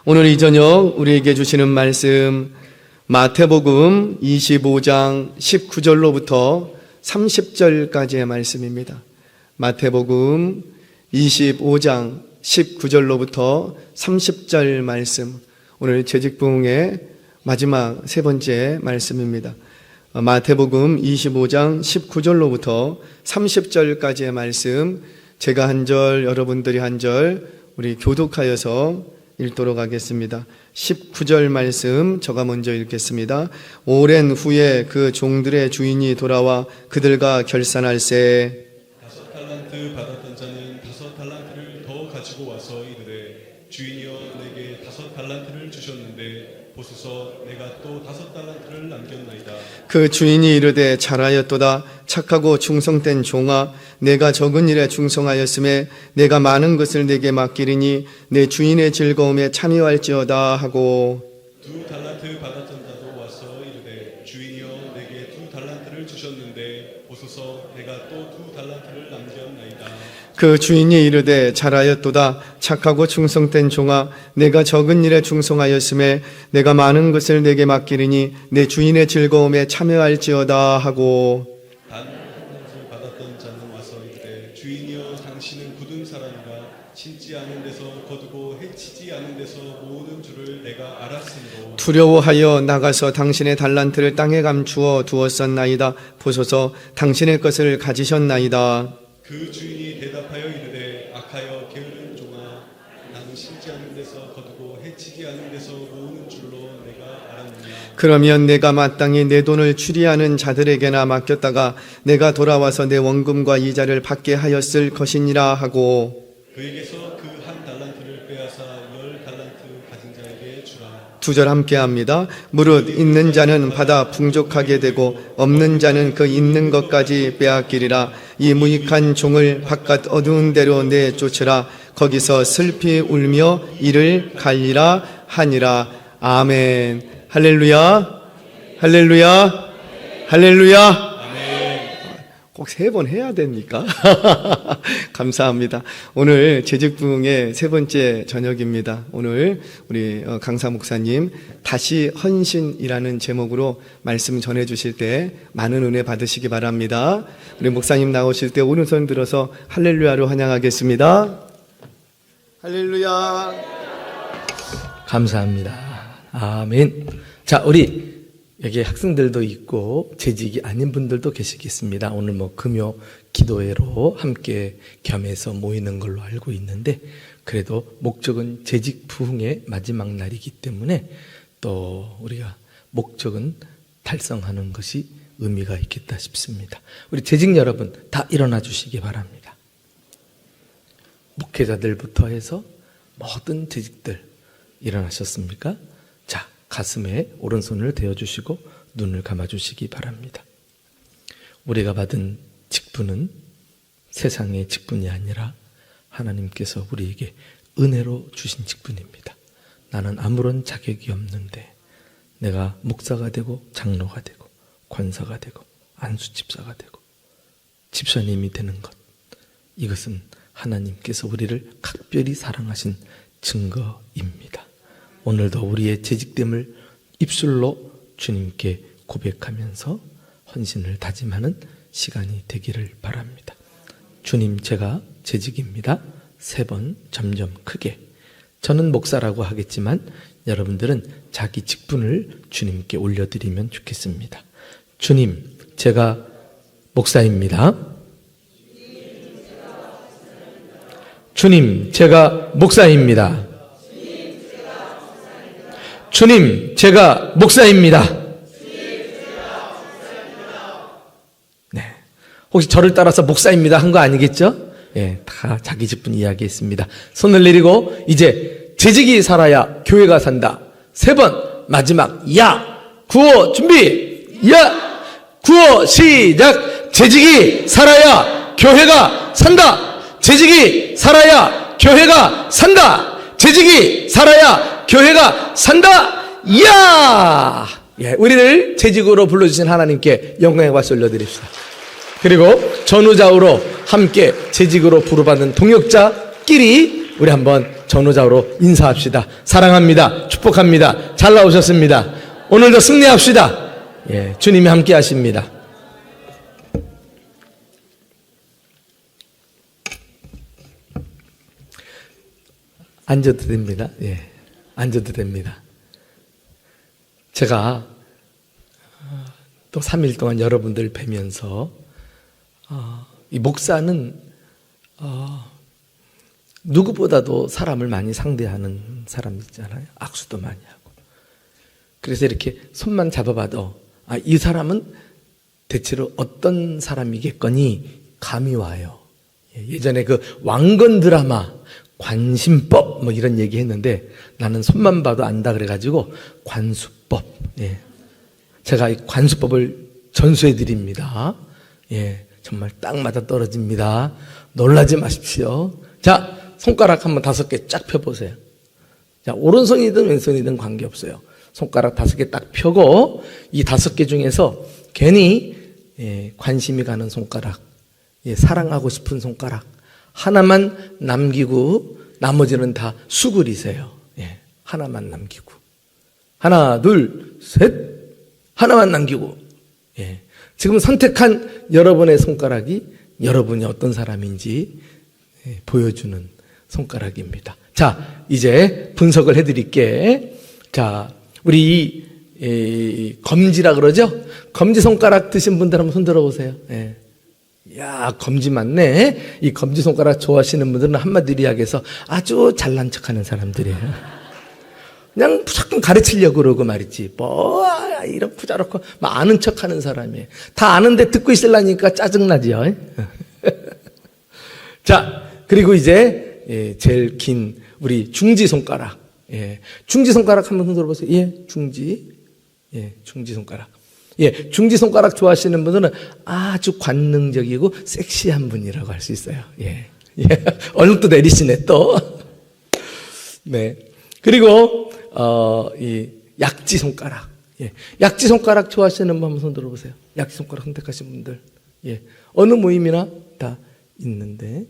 오늘 이 저녁 우리에게 주시는 말씀 마태복음 25장 19절로부터 30절까지의 말씀입니다. 마태복음 25장 19절로부터 30절 말씀, 오늘 재직부흥의 마지막 세 번째 말씀입니다. 마태복음 25장 19절로부터 30절까지의 말씀, 제가 한 절, 여러분들이 한 절, 우리 교독하여서 읽도록 하겠습니다. 19절 말씀 제가 먼저 읽겠습니다. 오랜 후에 그 종들의 주인이 돌아와 그들과 결산할세. 5달란트 받았던 자는 5달란트를 더 가지고 와서 이르되 주인이여 내게 5달란트를 주셨는데 보소서 내가 또 5달란트를 남겼나이다. 그 주인이 이르되 잘하였도다. 착하고 충성된 종아, 내가 적은 일에 충성하였음에 내가 많은 것을 내게 맡기리니 내 주인의 즐거움에 참여할지어다 하고, 2달란트 받았던 자도 와서 이르되 주인이여 내게 2달란트를 주셨는데 보소서 내가 또 2달란트를 남겼나이다. 그 주인이 이르되 잘하였도다. 착하고 충성된 종아, 내가 적은 일에 충성하였음에 내가 많은 것을 내게 맡기리니 내 주인의 즐거움에 참여할지어다 하고, 단 한 받았던 자는 와서 이르되 주인이여 당신은 굳은 사람이라 심지 않은 데서 거두고 해치지 않은 데서 모으는 줄을 내가 알았으므로 두려워하여 나가서 당신의 달란트를 땅에 감추어 두었었나이다. 보소서 당신의 것을 가지셨나이다. 그 주인이 대답하여 이르되 악하여 게으른 종아, 나는 심지 않은 데서 거두고 해치지 않은 데서 모으는 줄로 내가 알았느냐. 그러면 내가 마땅히 내 돈을 추리하는 자들에게나 맡겼다가 내가 돌아와서 내 원금과 이자를 받게 하였을 것이니라 하고, 그에게서 그 한 달란트를 빼앗아 10달란트 가진 자에게 주라. 두 절 함께 합니다. 무릇 있는 자는 받아 풍족하게 되고 없는 자는 그 있는 것까지 빼앗기리라. 이 무익한 종을 바깥 어두운 데로 내쫓으라. 거기서 슬피 울며 이를 갈리라 하니라. 아멘. 할렐루야. 할렐루야. 할렐루야. 꼭 세 번 해야 됩니까? 감사합니다. 오늘 재직부흥의 세 번째 저녁입니다. 오늘 우리 강사 목사님 다시 헌신이라는 제목으로 말씀 전해주실 때 많은 은혜 받으시기 바랍니다. 우리 목사님 나오실 때 오른손 들어서 할렐루야로 환영하겠습니다. 할렐루야. 감사합니다. 아멘. 자, 우리 여기 학생들도 있고 재직이 아닌 분들도 계시겠습니다. 오늘 금요 기도회로 함께 겸해서 모이는 걸로 알고 있는데, 그래도 목적은 재직 부흥의 마지막 날이기 때문에 또 우리가 목적은 달성하는 것이 의미가 있겠다 싶습니다. 우리 재직 여러분 다 일어나 주시기 바랍니다. 목회자들부터 해서 모든 재직들 일어나셨습니까? 자, 가슴에 오른손을 대어주시고 눈을 감아주시기 바랍니다. 우리가 받은 직분은 세상의 직분이 아니라 하나님께서 우리에게 은혜로 주신 직분입니다. 나는 아무런 자격이 없는데 내가 목사가 되고 장로가 되고 권사가 되고 안수집사가 되고 집사님이 되는 것, 이것은 하나님께서 우리를 각별히 사랑하신 증거입니다. 오늘도 우리의 재직됨을 입술로 주님께 고백하면서 헌신을 다짐하는 시간이 되기를 바랍니다. 주님, 제가 재직입니다. 3번 점점 크게. 저는 목사라고 하겠지만 여러분들은 자기 직분을 주님께 올려드리면 좋겠습니다. 주님, 제가 목사입니다. 주님, 제가 목사입니다. 주님, 제가 목사입니다. 네. 혹시 저를 따라서 목사입니다 한 거 아니겠죠? 예, 다 자기 직분 이야기했습니다. 손을 내리고 이제 재직이 살아야 교회가 산다. 3번 마지막 야 구호 준비. 야 구호 시작. 재직이 살아야 교회가 산다. 재직이 살아야 교회가 산다. 재직이 살아야 교회가 산다. 이야! 예, 우리를 재직으로 불러주신 하나님께 영광의 박수 올려드립시다. 그리고 전후좌우로 함께 재직으로 부르받는 동역자끼리 우리 한번 전후좌우로 인사합시다. 사랑합니다. 축복합니다. 잘 나오셨습니다. 오늘도 승리합시다. 예, 주님이 함께 하십니다. 앉아도 됩니다. 예, 앉아도 됩니다. 제가 또 3일 동안 여러분들 뵈면서 이 목사는 누구보다도 사람을 많이 상대하는 사람이잖아요. 악수도 많이 하고. 그래서 이렇게 손만 잡아봐도 이 사람은 대체로 어떤 사람이겠거니 감이 와요. 예전에 그 왕건 드라마 관심법 뭐 이런 얘기 했는데 나는 손만 봐도 안다 그래가지고 관수법. 예. 제가 이 관수법을 전수해 드립니다. 예. 정말 딱 맞아 떨어집니다. 놀라지 마십시오. 자, 손가락 한번 5개 쫙 펴보세요. 자, 오른손이든 왼손이든 관계없어요. 손가락 5개 딱 펴고 이 5개 중에서 괜히 관심이 가는 손가락, 사랑하고 싶은 손가락 하나만 남기고 나머지는 다 수그리세요. 하나만 남기고. 하나, 둘, 셋. 하나만 남기고. 지금 선택한 여러분의 손가락이 여러분이 어떤 사람인지 보여주는 손가락입니다. 자, 이제 분석을 해드릴게. 자, 우리 검지라 그러죠? 검지 손가락 드신 분들 한번 손 들어보세요. 야, 검지 맞네. 이 검지 손가락 좋아하시는 분들은 한마디로 이야기해서 아주 잘난 척하는 사람들이에요. 그냥 무조건 가르치려고 그러고 말이지. 뭐 이런 부자롭고 막 아는 척하는 사람이에요. 다 아는데 듣고 있으려니까 짜증나지요. 자, 그리고 이제 제일 긴 우리 중지 손가락. 중지 손가락 한번 손 들어보세요. 중지. 중지 손가락. 중지 손가락 좋아하시는 분들은 아주 관능적이고 섹시한 분이라고 할 수 있어요. 얼른 또 내리시네 또. 네. 그리고 이 약지 손가락. 약지 손가락 좋아하시는 분 한번 손 들어보세요. 약지 손가락 선택하신 분들. 어느 모임이나 다 있는데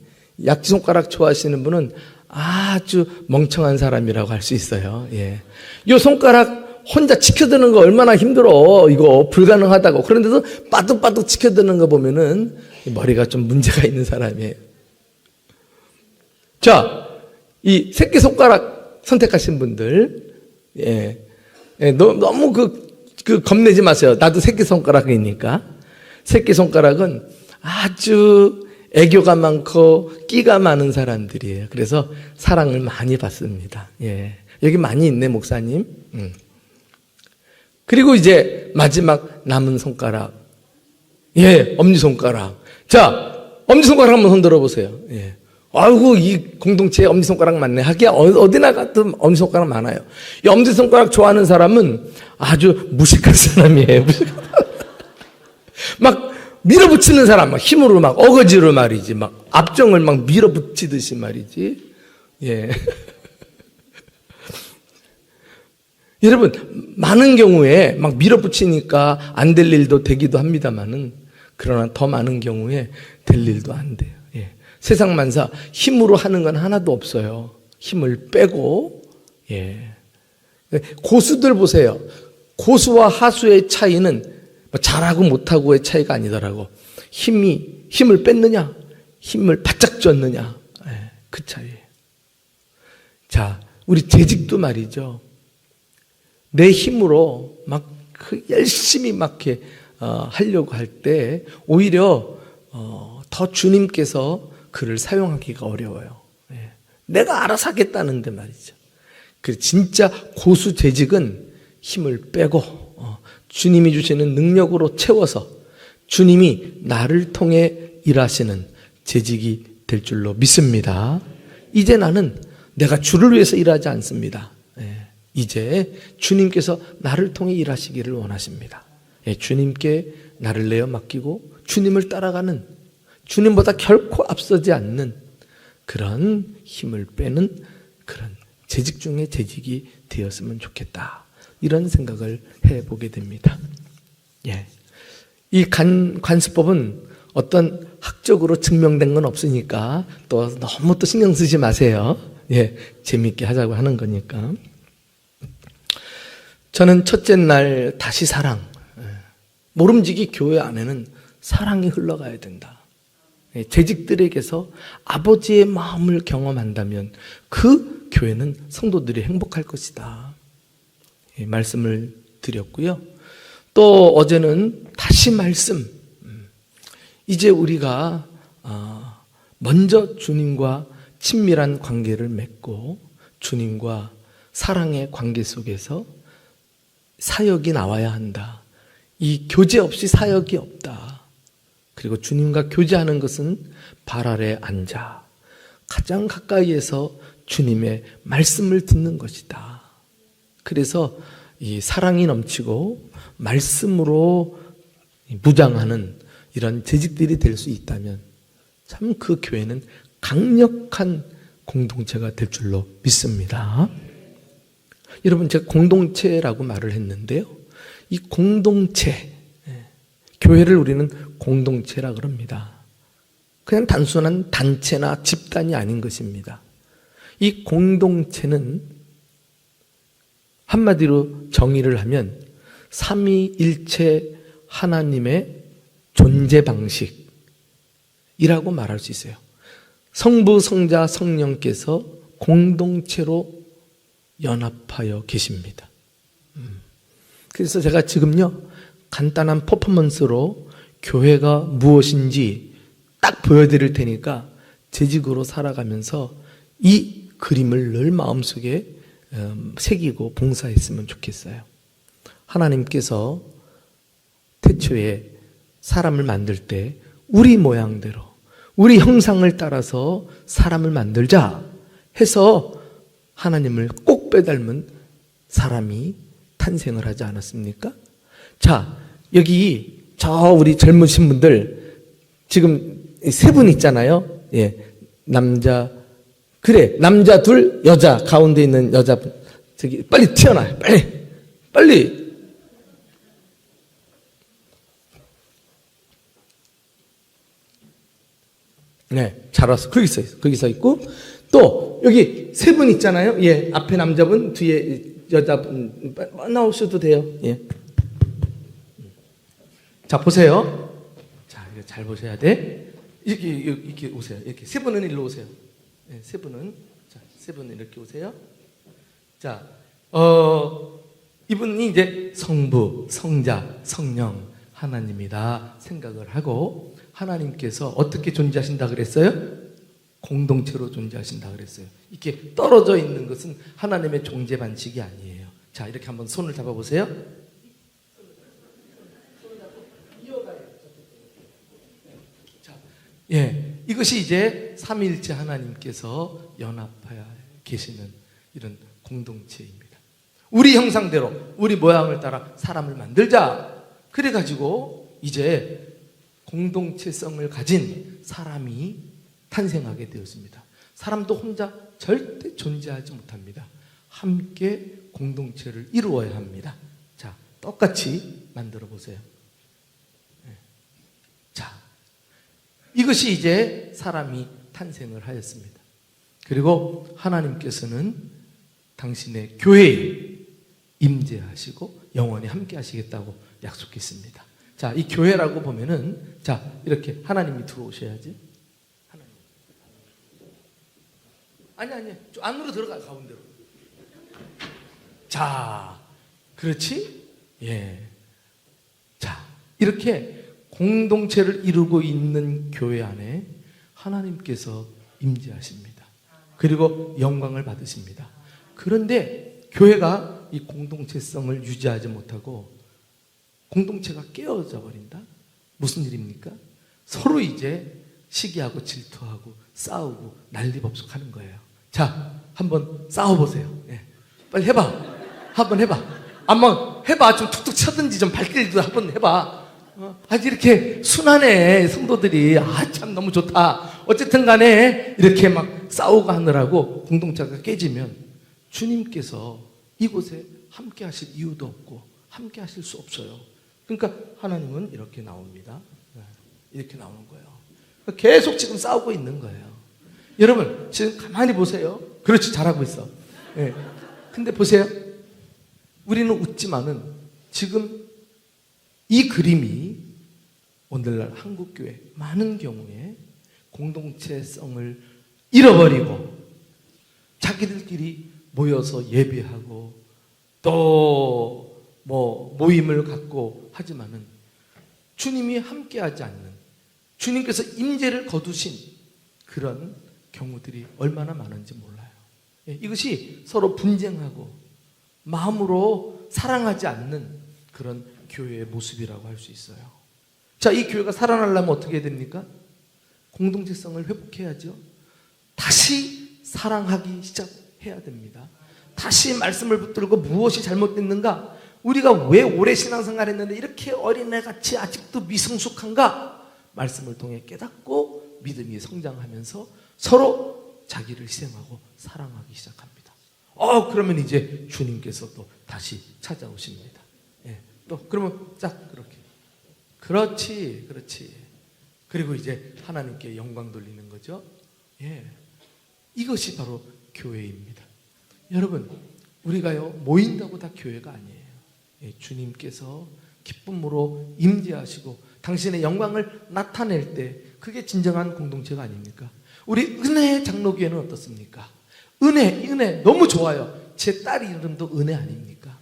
약지 손가락 좋아하시는 분은 아주 멍청한 사람이라고 할 수 있어요. 이 손가락 혼자 지켜드는 거 얼마나 힘들어. 이거 불가능하다고. 그런데도 빠뚝빠뚝 지켜드는 거 보면은 머리가 좀 문제가 있는 사람이에요. 자, 이 새끼손가락 선택하신 분들, 너무 겁내지 마세요. 나도 새끼손가락이니까. 새끼손가락은 아주 애교가 많고 끼가 많은 사람들이에요. 그래서 사랑을 많이 받습니다. 여기 많이 있네, 목사님. 그리고 이제 마지막 남은 손가락. 엄지손가락. 자, 엄지손가락 한번 손 들어보세요. 아이고, 이 공동체에 엄지손가락 많네. 하기야, 어디나 가도 엄지손가락 많아요. 이 엄지손가락 좋아하는 사람은 아주 무식한 사람이에요. 막 밀어붙이는 사람, 막 힘으로 막 어거지로 말이지. 막 앞정을 막 밀어붙이듯이 말이지. 여러분, 많은 경우에 막 밀어붙이니까 안 될 일도 되기도 합니다만은, 그러나 더 많은 경우에 될 일도 안 돼요. 세상 만사 힘으로 하는 건 하나도 없어요. 힘을 빼고, 고수들 보세요. 고수와 하수의 차이는 잘하고 못하고의 차이가 아니더라고. 힘을 뺐느냐, 힘을 바짝 줬느냐, 그 차이예요. 자, 우리 재직도 말이죠. 내 힘으로 막 열심히 막 이렇게 하려고 할 때 오히려 더 주님께서 그를 사용하기가 어려워요. 내가 알아서 하겠다는데 말이죠. 그 진짜 고수 재직은 힘을 빼고 주님이 주시는 능력으로 채워서 주님이 나를 통해 일하시는 재직이 될 줄로 믿습니다. 이제 나는 내가 주를 위해서 일하지 않습니다. 이제 주님께서 나를 통해 일하시기를 원하십니다. 주님께 나를 내어 맡기고 주님을 따라가는, 주님보다 결코 앞서지 않는 그런 힘을 빼는 그런 재직 중에 재직이 되었으면 좋겠다. 이런 생각을 해보게 됩니다. 이 관수법은 어떤 학적으로 증명된 건 없으니까 또 너무 또 신경 쓰지 마세요. 예, 재미있게 하자고 하는 거니까. 저는 첫째 날 다시 사랑. 모름지기 교회 안에는 사랑이 흘러가야 된다. 재직들에게서 아버지의 마음을 경험한다면 그 교회는 성도들이 행복할 것이다. 말씀을 드렸고요. 또 어제는 다시 말씀. 이제 우리가 먼저 주님과 친밀한 관계를 맺고 주님과 사랑의 관계 속에서 사역이 나와야 한다. 이 교제 없이 사역이 없다. 그리고 주님과 교제하는 것은 발 아래 앉아 가장 가까이에서 주님의 말씀을 듣는 것이다. 그래서 이 사랑이 넘치고 말씀으로 무장하는 이런 재직들이 될 수 있다면 참 그 교회는 강력한 공동체가 될 줄로 믿습니다. 여러분, 제가 공동체라고 말을 했는데요. 이 공동체, 교회를 우리는 공동체라 그럽니다. 그냥 단순한 단체나 집단이 아닌 것입니다. 이 공동체는 한마디로 정의를 하면 삼위일체 하나님의 존재 방식이라고 말할 수 있어요. 성부, 성자, 성령께서 공동체로 연합하여 계십니다. 그래서 제가 지금요, 간단한 퍼포먼스로 교회가 무엇인지 딱 보여드릴 테니까 재직으로 살아가면서 이 그림을 늘 마음속에 새기고 봉사했으면 좋겠어요. 하나님께서 태초에 사람을 만들 때 우리 모양대로, 우리 형상을 따라서 사람을 만들자 해서 하나님을 꼭 빼닮은 사람이 탄생을 하지 않았습니까? 자, 여기 우리 젊으신 분들 지금 세 분 있잖아요. 예, 남자 둘, 여자 가운데 있는 여자분 저기 빨리 튀어나와요. 빨리. 네, 잘 왔어. 거기 서 있고 또 여기 세 분 있잖아요. 예, 앞에 남자분, 뒤에 여자분 나오셔도 돼요. 예. 자, 보세요. 자, 이거 잘 보셔야 돼. 이렇게 오세요. 이렇게 세 분은 일로 오세요. 네, 세 분은 이렇게 오세요. 자, 이분이 이제 성부, 성자, 성령 하나님이다 생각을 하고 하나님께서 어떻게 존재하신다 그랬어요? 공동체로 존재하신다 그랬어요. 이렇게 떨어져 있는 것은 하나님의 존재 반칙이 아니에요. 자, 이렇게 한번 손을 잡아보세요. 자, 예, 이것이 이제 삼위일체 하나님께서 연합하여 계시는 이런 공동체입니다. 우리 형상대로, 우리 모양을 따라 사람을 만들자. 그래가지고 이제 공동체성을 가진 사람이 탄생하게 되었습니다. 사람도 혼자 절대 존재하지 못합니다. 함께 공동체를 이루어야 합니다. 자, 똑같이 만들어 보세요. 자, 이것이 이제 사람이 탄생을 하였습니다. 그리고 하나님께서는 당신의 교회에 임재하시고 영원히 함께 하시겠다고 약속했습니다. 자, 이 교회라고 보면은 자, 이렇게 하나님이 들어오셔야지. 아니. 좀 안으로 들어가, 가운데로. 자, 그렇지? 예. 자, 이렇게 공동체를 이루고 있는 교회 안에 하나님께서 임재하십니다. 그리고 영광을 받으십니다. 그런데 교회가 이 공동체성을 유지하지 못하고 공동체가 깨어져 버린다? 무슨 일입니까? 서로 이제 시기하고 질투하고 싸우고 난리법석하는 거예요. 자, 한번 싸워보세요. 네. 빨리 해봐. 한번 해봐. 한번 해봐. 좀 툭툭 쳐든지 좀 발길도 한번 해봐. 아주 이렇게 순하네, 성도들이. 참 너무 좋다. 어쨌든 간에 이렇게 막 싸우고 하느라고 공동체가 깨지면 주님께서 이곳에 함께 하실 이유도 없고 함께 하실 수 없어요. 그러니까 하나님은 이렇게 나옵니다. 이렇게 나오는 거예요. 계속 지금 싸우고 있는 거예요. 여러분, 지금 가만히 보세요. 그렇지, 잘하고 있어. 예. 근데 보세요. 우리는 웃지만은 지금 이 그림이 오늘날 한국교회 많은 경우에 공동체성을 잃어버리고 자기들끼리 모여서 예배하고 또 뭐 모임을 갖고 하지만은 주님이 함께하지 않는, 주님께서 임재를 거두신 그런 경우들이 얼마나 많은지 몰라요. 이것이 서로 분쟁하고 마음으로 사랑하지 않는 그런 교회의 모습이라고 할 수 있어요. 자, 이 교회가 살아나려면 어떻게 해야 됩니까? 공동체성을 회복해야죠. 다시 사랑하기 시작해야 됩니다. 다시 말씀을 붙들고 무엇이 잘못됐는가? 우리가 왜 오래 신앙생활 했는데 이렇게 어린애같이 아직도 미성숙한가? 말씀을 통해 깨닫고 믿음이 성장하면서 서로 자기를 희생하고 사랑하기 시작합니다. 그러면 이제 주님께서 또 다시 찾아오십니다. 예, 또 그러면 딱 그렇게. 그렇지. 그리고 이제 하나님께 영광 돌리는 거죠. 예, 이것이 바로 교회입니다. 여러분, 우리가요 모인다고 다 교회가 아니에요. 예, 주님께서 기쁨으로 임재하시고 당신의 영광을 나타낼 때 그게 진정한 공동체가 아닙니까? 우리 은혜 장로교회는 어떻습니까? 은혜 너무 좋아요. 제 딸 이름도 은혜 아닙니까?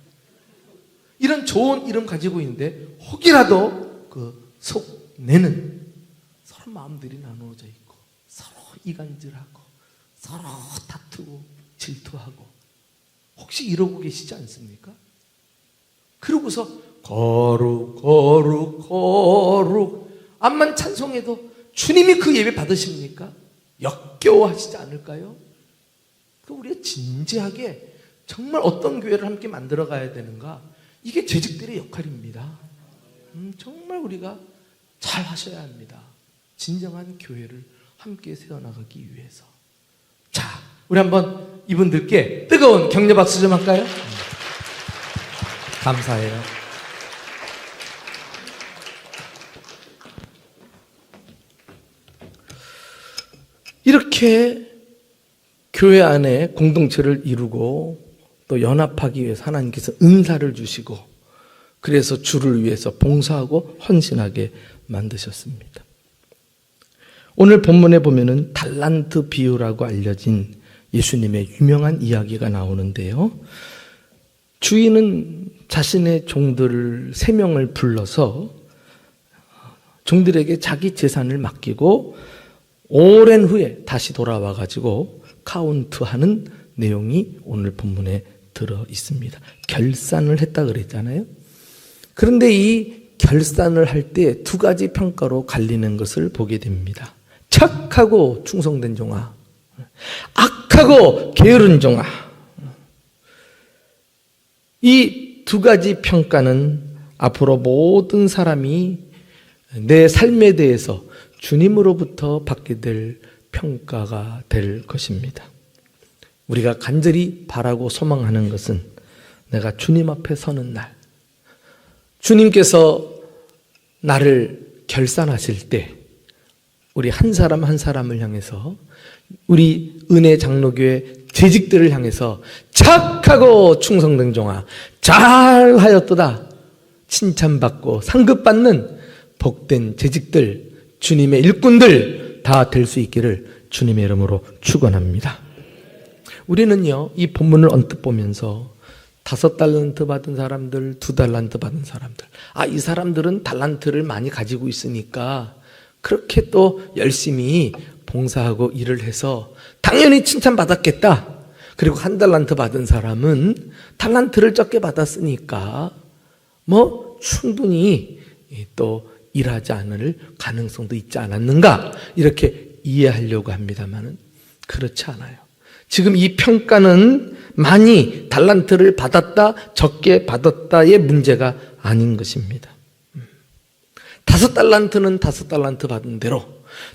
이런 좋은 이름 가지고 있는데 혹이라도 그 속내는 서로 마음들이 나누어져 있고 서로 이간질하고 서로 다투고 질투하고 혹시 이러고 계시지 않습니까? 그러고서 거룩 암만 찬송해도 주님이 그 예배 받으십니까? 역겨워하시지 않을까요? 우리가 진지하게 정말 어떤 교회를 함께 만들어 가야 되는가? 이게 재직들의 역할입니다. 정말 우리가 잘 하셔야 합니다. 진정한 교회를 함께 세워나가기 위해서. 자, 우리 한번 이분들께 뜨거운 격려 박수 좀 할까요? 감사해요. 이렇게 교회 안에 공동체를 이루고 또 연합하기 위해서 하나님께서 은사를 주시고 그래서 주를 위해서 봉사하고 헌신하게 만드셨습니다. 오늘 본문에 보면은 달란트 비유라고 알려진 예수님의 유명한 이야기가 나오는데요. 주인은 자신의 종들 3명을 불러서 종들에게 자기 재산을 맡기고 오랜 후에 다시 돌아와 가지고 카운트하는 내용이 오늘 본문에 들어 있습니다. 결산을 했다 그랬잖아요. 그런데 이 결산을 할 때 2가지 평가로 갈리는 것을 보게 됩니다. 착하고 충성된 종아, 악하고 게으른 종아. 이 2가지 평가는 앞으로 모든 사람이 내 삶에 대해서 주님으로부터 받게 될 평가가 될 것입니다. 우리가 간절히 바라고 소망하는 것은 내가 주님 앞에 서는 날, 주님께서 나를 결산하실 때 우리 한 사람 한 사람을 향해서 우리 은혜 장로교회 재직들을 향해서 착하고 충성된 종아 잘하였도다 칭찬받고 상급받는 복된 재직들, 주님의 일꾼들 다 될 수 있기를 주님의 이름으로 축원합니다. 우리는요 이 본문을 언뜻 보면서 5달란트 받은 사람들, 2달란트 받은 사람들, 이 사람들은 달란트를 많이 가지고 있으니까 그렇게 또 열심히 봉사하고 일을 해서 당연히 칭찬받았겠다. 그리고 1달란트 받은 사람은 달란트를 적게 받았으니까 충분히 또 일하지 않을 가능성도 있지 않았는가 이렇게 이해하려고 합니다만은 그렇지 않아요. 지금 이 평가는 많이 달란트를 받았다 적게 받았다의 문제가 아닌 것입니다. 5달란트는 5달란트 받은 대로,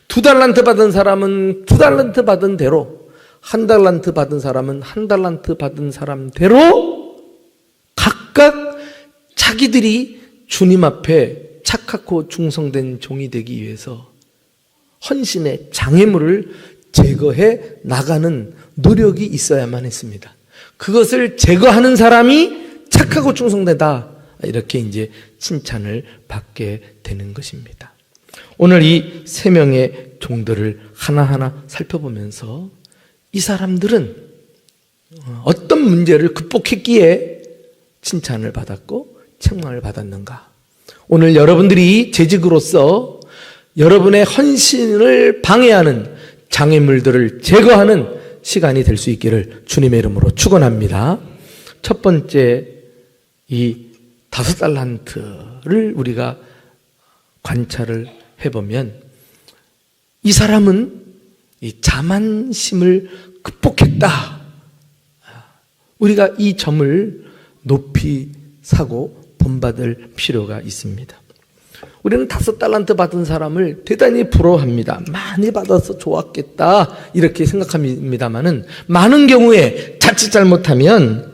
2달란트 받은 사람은 2달란트 받은 대로, 1달란트 받은 사람은 1달란트 받은 사람대로 각각 자기들이 주님 앞에 착하고 충성된 종이 되기 위해서 헌신의 장애물을 제거해 나가는 노력이 있어야만 했습니다. 그것을 제거하는 사람이 착하고 충성되다. 이렇게 이제 칭찬을 받게 되는 것입니다. 오늘 이 세 명의 종들을 하나하나 살펴보면서 이 사람들은 어떤 문제를 극복했기에 칭찬을 받았고 책망을 받았는가? 오늘 여러분들이 재직으로서 여러분의 헌신을 방해하는 장애물들을 제거하는 시간이 될 수 있기를 주님의 이름으로 축원합니다. 첫 번째, 이 5달란트를 우리가 관찰을 해보면 이 사람은 이 자만심을 극복했다. 우리가 이 점을 높이 사고 본받을 필요가 있습니다. 우리는 5달란트 받은 사람을 대단히 부러워합니다. 많이 받아서 좋았겠다 이렇게 생각합니다만은 많은 경우에 자칫 잘못하면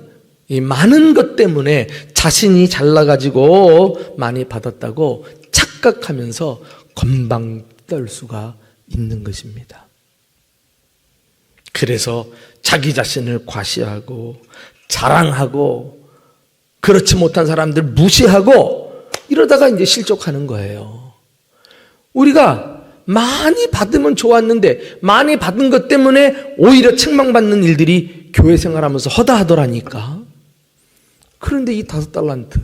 이 많은 것 때문에 자신이 잘나가지고 많이 받았다고 착각하면서 건방 떨 수가 있는 것입니다. 그래서 자기 자신을 과시하고 자랑하고 그렇지 못한 사람들 무시하고 이러다가 이제 실족하는 거예요. 우리가 많이 받으면 좋았는데 많이 받은 것 때문에 오히려 책망받는 일들이 교회 생활하면서 허다하더라니까. 그런데 이 5달란트,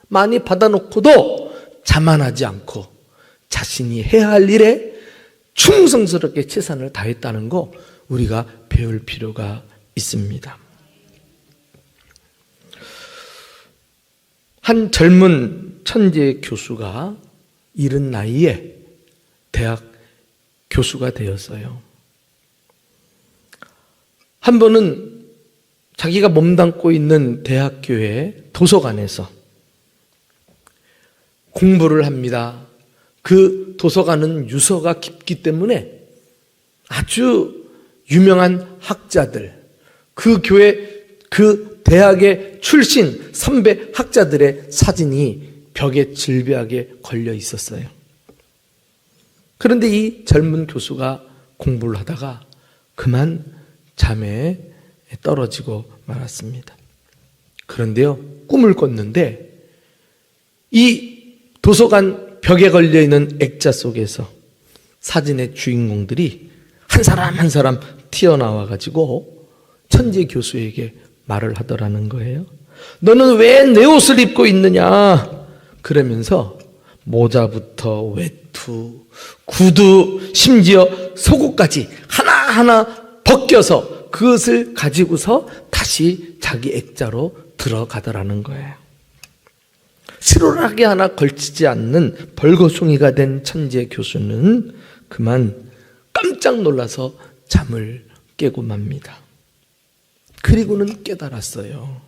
많이 받아놓고도 자만하지 않고 자신이 해야 할 일에 충성스럽게 최선을 다했다는 거 우리가 배울 필요가 있습니다. 한 젊은 천재 교수가 이른 나이에 대학 교수가 되었어요. 한 번은 자기가 몸담고 있는 대학교의 도서관에서 공부를 합니다. 그 도서관은 유서가 깊기 때문에 아주 유명한 학자들, 그 교회, 그 대학의 출신 선배 학자들의 사진이 벽에 질비하게 걸려 있었어요. 그런데 이 젊은 교수가 공부를 하다가 그만 잠에 떨어지고 말았습니다. 그런데요, 꿈을 꿨는데 이 도서관 벽에 걸려있는 액자 속에서 사진의 주인공들이 한 사람 한 사람 튀어나와가지고 천재 교수에게 말을 하더라는 거예요. 너는 왜 내 옷을 입고 있느냐? 그러면서 모자부터 외투, 구두, 심지어 속옷까지 하나하나 벗겨서 그것을 가지고서 다시 자기 액자로 들어가더라는 거예요. 실오라기 하나 걸치지 않는 벌거숭이가 된 천재 교수는 그만 깜짝 놀라서 잠을 깨고 맙니다. 그리고는 깨달았어요.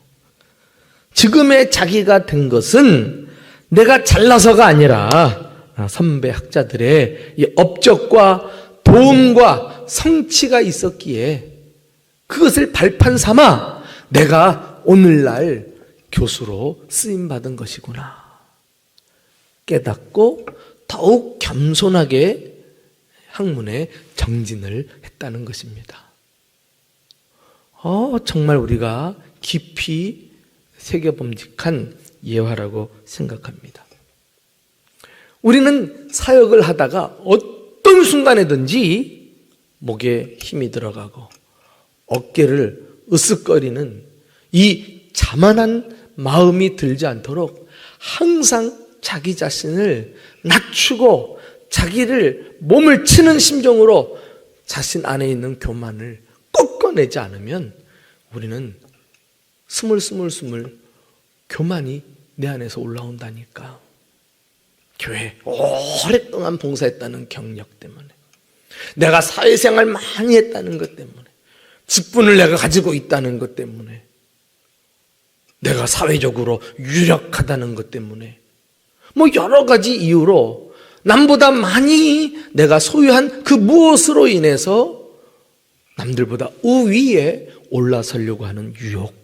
지금의 자기가 된 것은 내가 잘나서가 아니라 선배 학자들의 이 업적과 도움과 성취가 있었기에 그것을 발판 삼아 내가 오늘날 교수로 쓰임받은 것이구나 깨닫고 더욱 겸손하게 학문에 정진을 했다는 것입니다. 정말 우리가 깊이 새겨봄직한 예화라고 생각합니다. 우리는 사역을 하다가 어떤 순간에든지 목에 힘이 들어가고 어깨를 으쓱거리는 이 자만한 마음이 들지 않도록 항상 자기 자신을 낮추고 자기를 몸을 치는 심정으로 자신 안에 있는 교만을 꺾어내지 않으면 우리는 스물스물 교만이 내 안에서 올라온다니까. 교회 오랫동안 봉사했다는 경력 때문에, 내가 사회생활 많이 했다는 것 때문에, 직분을 내가 가지고 있다는 것 때문에, 내가 사회적으로 유력하다는 것 때문에, 여러 가지 이유로 남보다 많이 내가 소유한 그 무엇으로 인해서 남들보다 우위에 올라서려고 하는 유혹,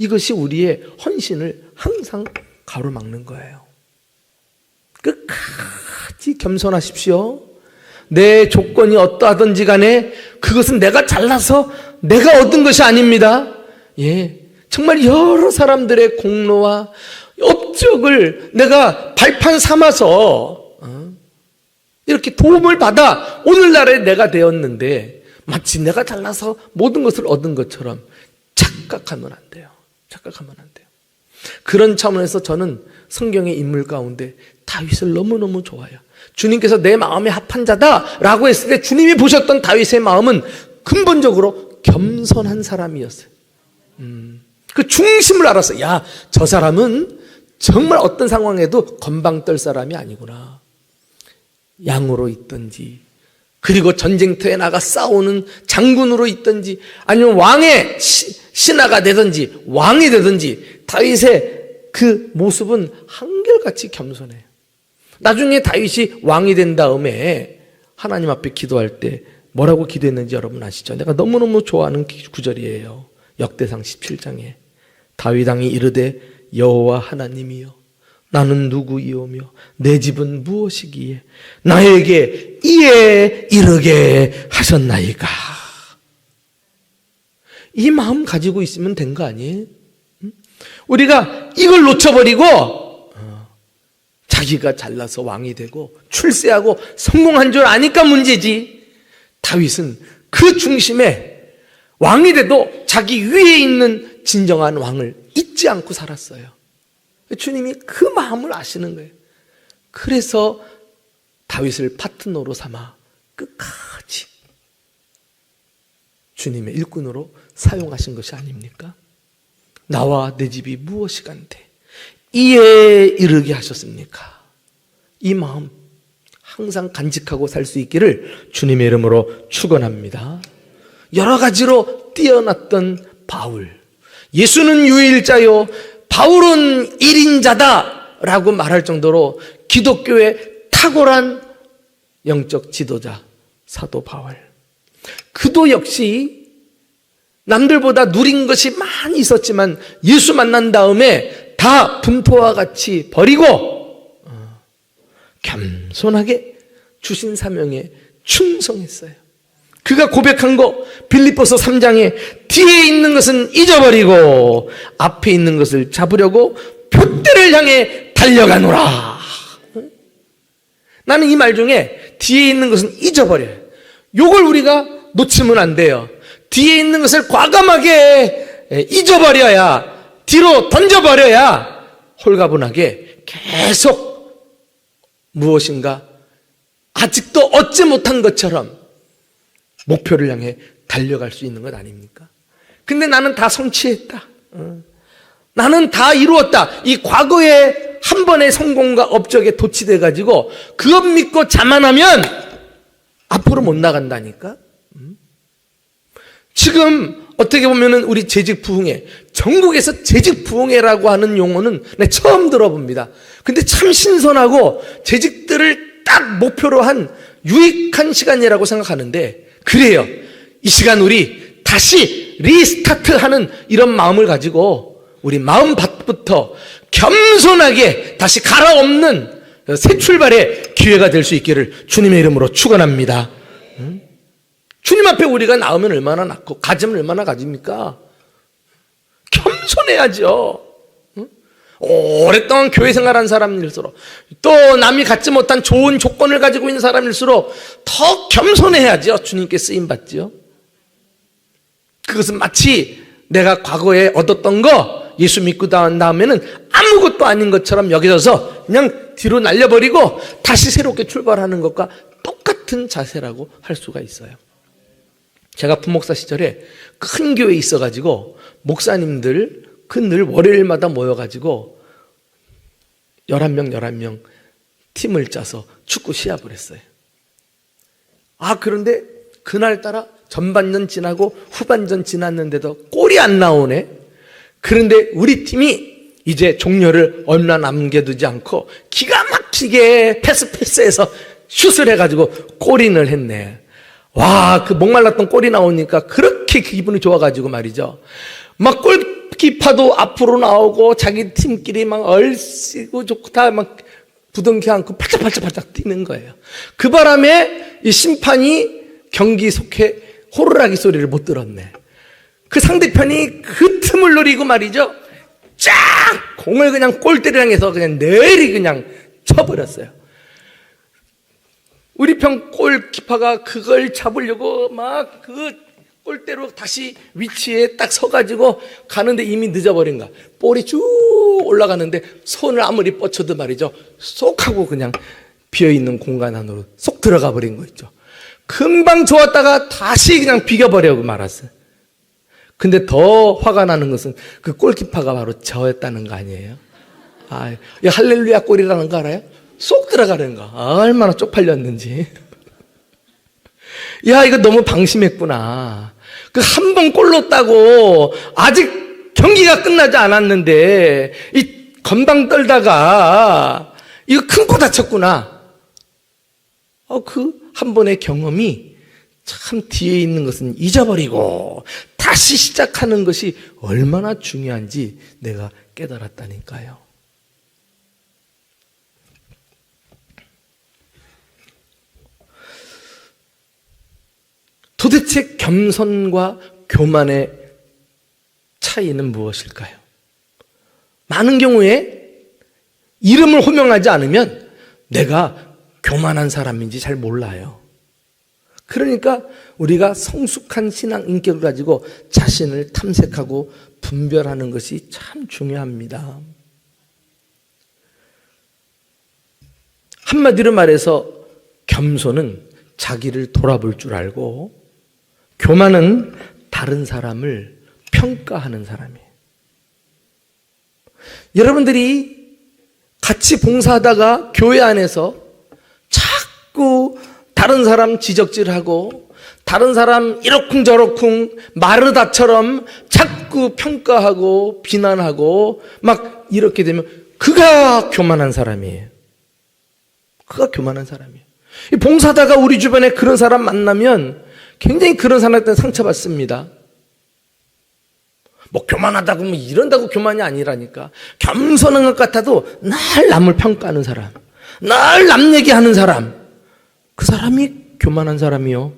이것이 우리의 헌신을 항상 가로막는 거예요. 끝까지 겸손하십시오. 내 조건이 어떠하든지 간에 그것은 내가 잘나서 내가 얻은 것이 아닙니다. 예, 정말 여러 사람들의 공로와 업적을 내가 발판 삼아서 이렇게 도움을 받아 오늘날에 내가 되었는데 마치 내가 잘나서 모든 것을 얻은 것처럼 착각하면 안 돼요. 착각하면 안 돼요. 그런 차원에서 저는 성경의 인물 가운데 다윗을 너무너무 좋아해요. 주님께서 내 마음에 합한 자다라고 했을 때 주님이 보셨던 다윗의 마음은 근본적으로 겸손한 사람이었어요. 그 중심을 알았어요. 야, 저 사람은 정말 어떤 상황에도 건방 떨 사람이 아니구나. 양으로 있든지, 그리고 전쟁터에 나가 싸우는 장군으로 있든지, 아니면 왕의 신하가 되든지 왕이 되든지 다윗의 그 모습은 한결같이 겸손해요. 나중에 다윗이 왕이 된 다음에 하나님 앞에 기도할 때 뭐라고 기도했는지 여러분 아시죠? 내가 너무너무 좋아하는 구절이에요. 역대상 17장에 다윗 왕이 이르되 여호와 하나님이여 나는 누구이오며 내 집은 무엇이기에 나에게 이에 이르게 하셨나이까. 이 마음 가지고 있으면 된 거 아니에요? 우리가 이걸 놓쳐버리고 자기가 잘나서 왕이 되고 출세하고 성공한 줄 아니까 문제지. 다윗은 그 중심에 왕이 돼도 자기 위에 있는 진정한 왕을 잊지 않고 살았어요. 주님이 그 마음을 아시는 거예요. 그래서 다윗을 파트너로 삼아 끝까지 주님의 일꾼으로 사용하신 것이 아닙니까? 나와 내 집이 무엇이간데 이에 이르게 하셨습니까? 이 마음 항상 간직하고 살 수 있기를 주님의 이름으로 축원합니다. 여러 가지로 뛰어났던 바울, 예수는 유일자요 바울은 1인자다 라고 말할 정도로 기독교의 탁월한 영적 지도자 사도 바울, 그도 역시 남들보다 누린 것이 많이 있었지만 예수 만난 다음에 다 분토와 같이 버리고 겸손하게 주신 사명에 충성했어요. 그가 고백한 거 빌립보서 3장에 뒤에 있는 것은 잊어버리고 앞에 있는 것을 잡으려고 표대를 향해 달려가노라. 나는 이 말 중에 뒤에 있는 것은 잊어버려요. 요걸 우리가 놓치면 안 돼요. 뒤에 있는 것을 과감하게 잊어버려야, 뒤로 던져버려야 홀가분하게 계속 무엇인가 아직도 얻지 못한 것처럼 목표를 향해 달려갈 수 있는 것 아닙니까? 근데 나는 다 성취했다. 나는 다 이루었다. 이 과거의 한 번의 성공과 업적에 도취돼 가지고 그것 믿고 자만하면 앞으로 못 나간다니까. 지금 어떻게 보면은 우리 재직부흥회, 전국에서 재직부흥회라고 하는 용어는 내 처음 들어봅니다. 근데 참 신선하고 재직들을 딱 목표로 한 유익한 시간이라고 생각하는데, 그래요. 이 시간 우리 다시 리스타트하는 이런 마음을 가지고 우리 마음밭부터 겸손하게 다시 갈아엎는 새 출발의 기회가 될 수 있기를 주님의 이름으로 축원합니다. 주님 앞에 우리가 나오면 얼마나 낫고 가지면 얼마나 가집니까? 겸손해야죠. 오랫동안 교회 생활한 사람일수록, 또 남이 갖지 못한 좋은 조건을 가지고 있는 사람일수록 더 겸손해야죠. 주님께 쓰임받죠. 그것은 마치 내가 과거에 얻었던 거 예수 믿고 난 다음에는 아무것도 아닌 것처럼 여겨져서 그냥 뒤로 날려버리고 다시 새롭게 출발하는 것과 똑같은 자세라고 할 수가 있어요. 제가 부목사 시절에 큰 교회에 있어가지고 목사님들 그 늘 월요일마다 모여가지고 11명 팀을 짜서 축구 시합을 했어요. 그런데 그날따라 전반전 지나고 후반전 지났는데도 골이 안 나오네. 그런데 우리 팀이 이제 종료를 얼마 남겨두지 않고 기가 막히게 패스해서 슛을 해가지고 골인을 했네. 와, 그 목말랐던 골이 나오니까 그렇게 기분이 좋아가지고 말이죠. 막 골키퍼도 앞으로 나오고 자기 팀끼리 막 얼씨고 좋고 다 막 부둥켜 안고 팔짝팔짝 뛰는 거예요. 그 바람에 이 심판이 경기 속에 호루라기 소리를 못 들었네. 그 상대편이 그 틈을 노리고 말이죠. 쫙! 공을 그냥 골대를 향해서 그냥 내리 그냥 쳐버렸어요. 우리 편 골키퍼가 그걸 잡으려고 막 그 골대로 다시 위치에 딱 서가지고 가는데 이미 늦어버린 거야. 볼이 쭉 올라가는데 손을 아무리 뻗쳐도 말이죠. 쏙 하고 그냥 비어있는 공간 안으로 쏙 들어가 버린 거 있죠. 금방 좋았다가 다시 그냥 비겨버리고 말았어요. 근데 더 화가 나는 것은 그 골키퍼가 바로 저였다는 거 아니에요? 아, 이 할렐루야 골이라는 거 알아요? 쏙 들어가는 거. 얼마나 쪽팔렸는지. 야, 이거 너무 방심했구나. 그 한 번 골 넣었다고 아직 경기가 끝나지 않았는데 이 건방 떨다가 이거 큰 코 다쳤구나. 그 한 번의 경험이 참 뒤에 있는 것은 잊어버리고 다시 시작하는 것이 얼마나 중요한지 내가 깨달았다니까요. 도대체 겸손과 교만의 차이는 무엇일까요? 많은 경우에 이름을 호명하지 않으면 내가 교만한 사람인지 잘 몰라요. 그러니까 우리가 성숙한 신앙 인격을 가지고 자신을 탐색하고 분별하는 것이 참 중요합니다. 한마디로 말해서 겸손은 자기를 돌아볼 줄 알고 교만은 다른 사람을 평가하는 사람이에요. 여러분들이 같이 봉사하다가 교회 안에서 자꾸 다른 사람 지적질하고 다른 사람 이러쿵저러쿵 마르다처럼 자꾸 평가하고 비난하고 막 이렇게 되면 그가 교만한 사람이에요. 그가 교만한 사람이에요. 봉사하다가 우리 주변에 그런 사람 만나면 굉장히 그런 사람한테 상처받습니다. 뭐 교만하다고 뭐 이런다고 교만이 아니라니까. 겸손한 것 같아도 날 남을 평가하는 사람, 날 남 얘기하는 사람, 그 사람이 교만한 사람이요.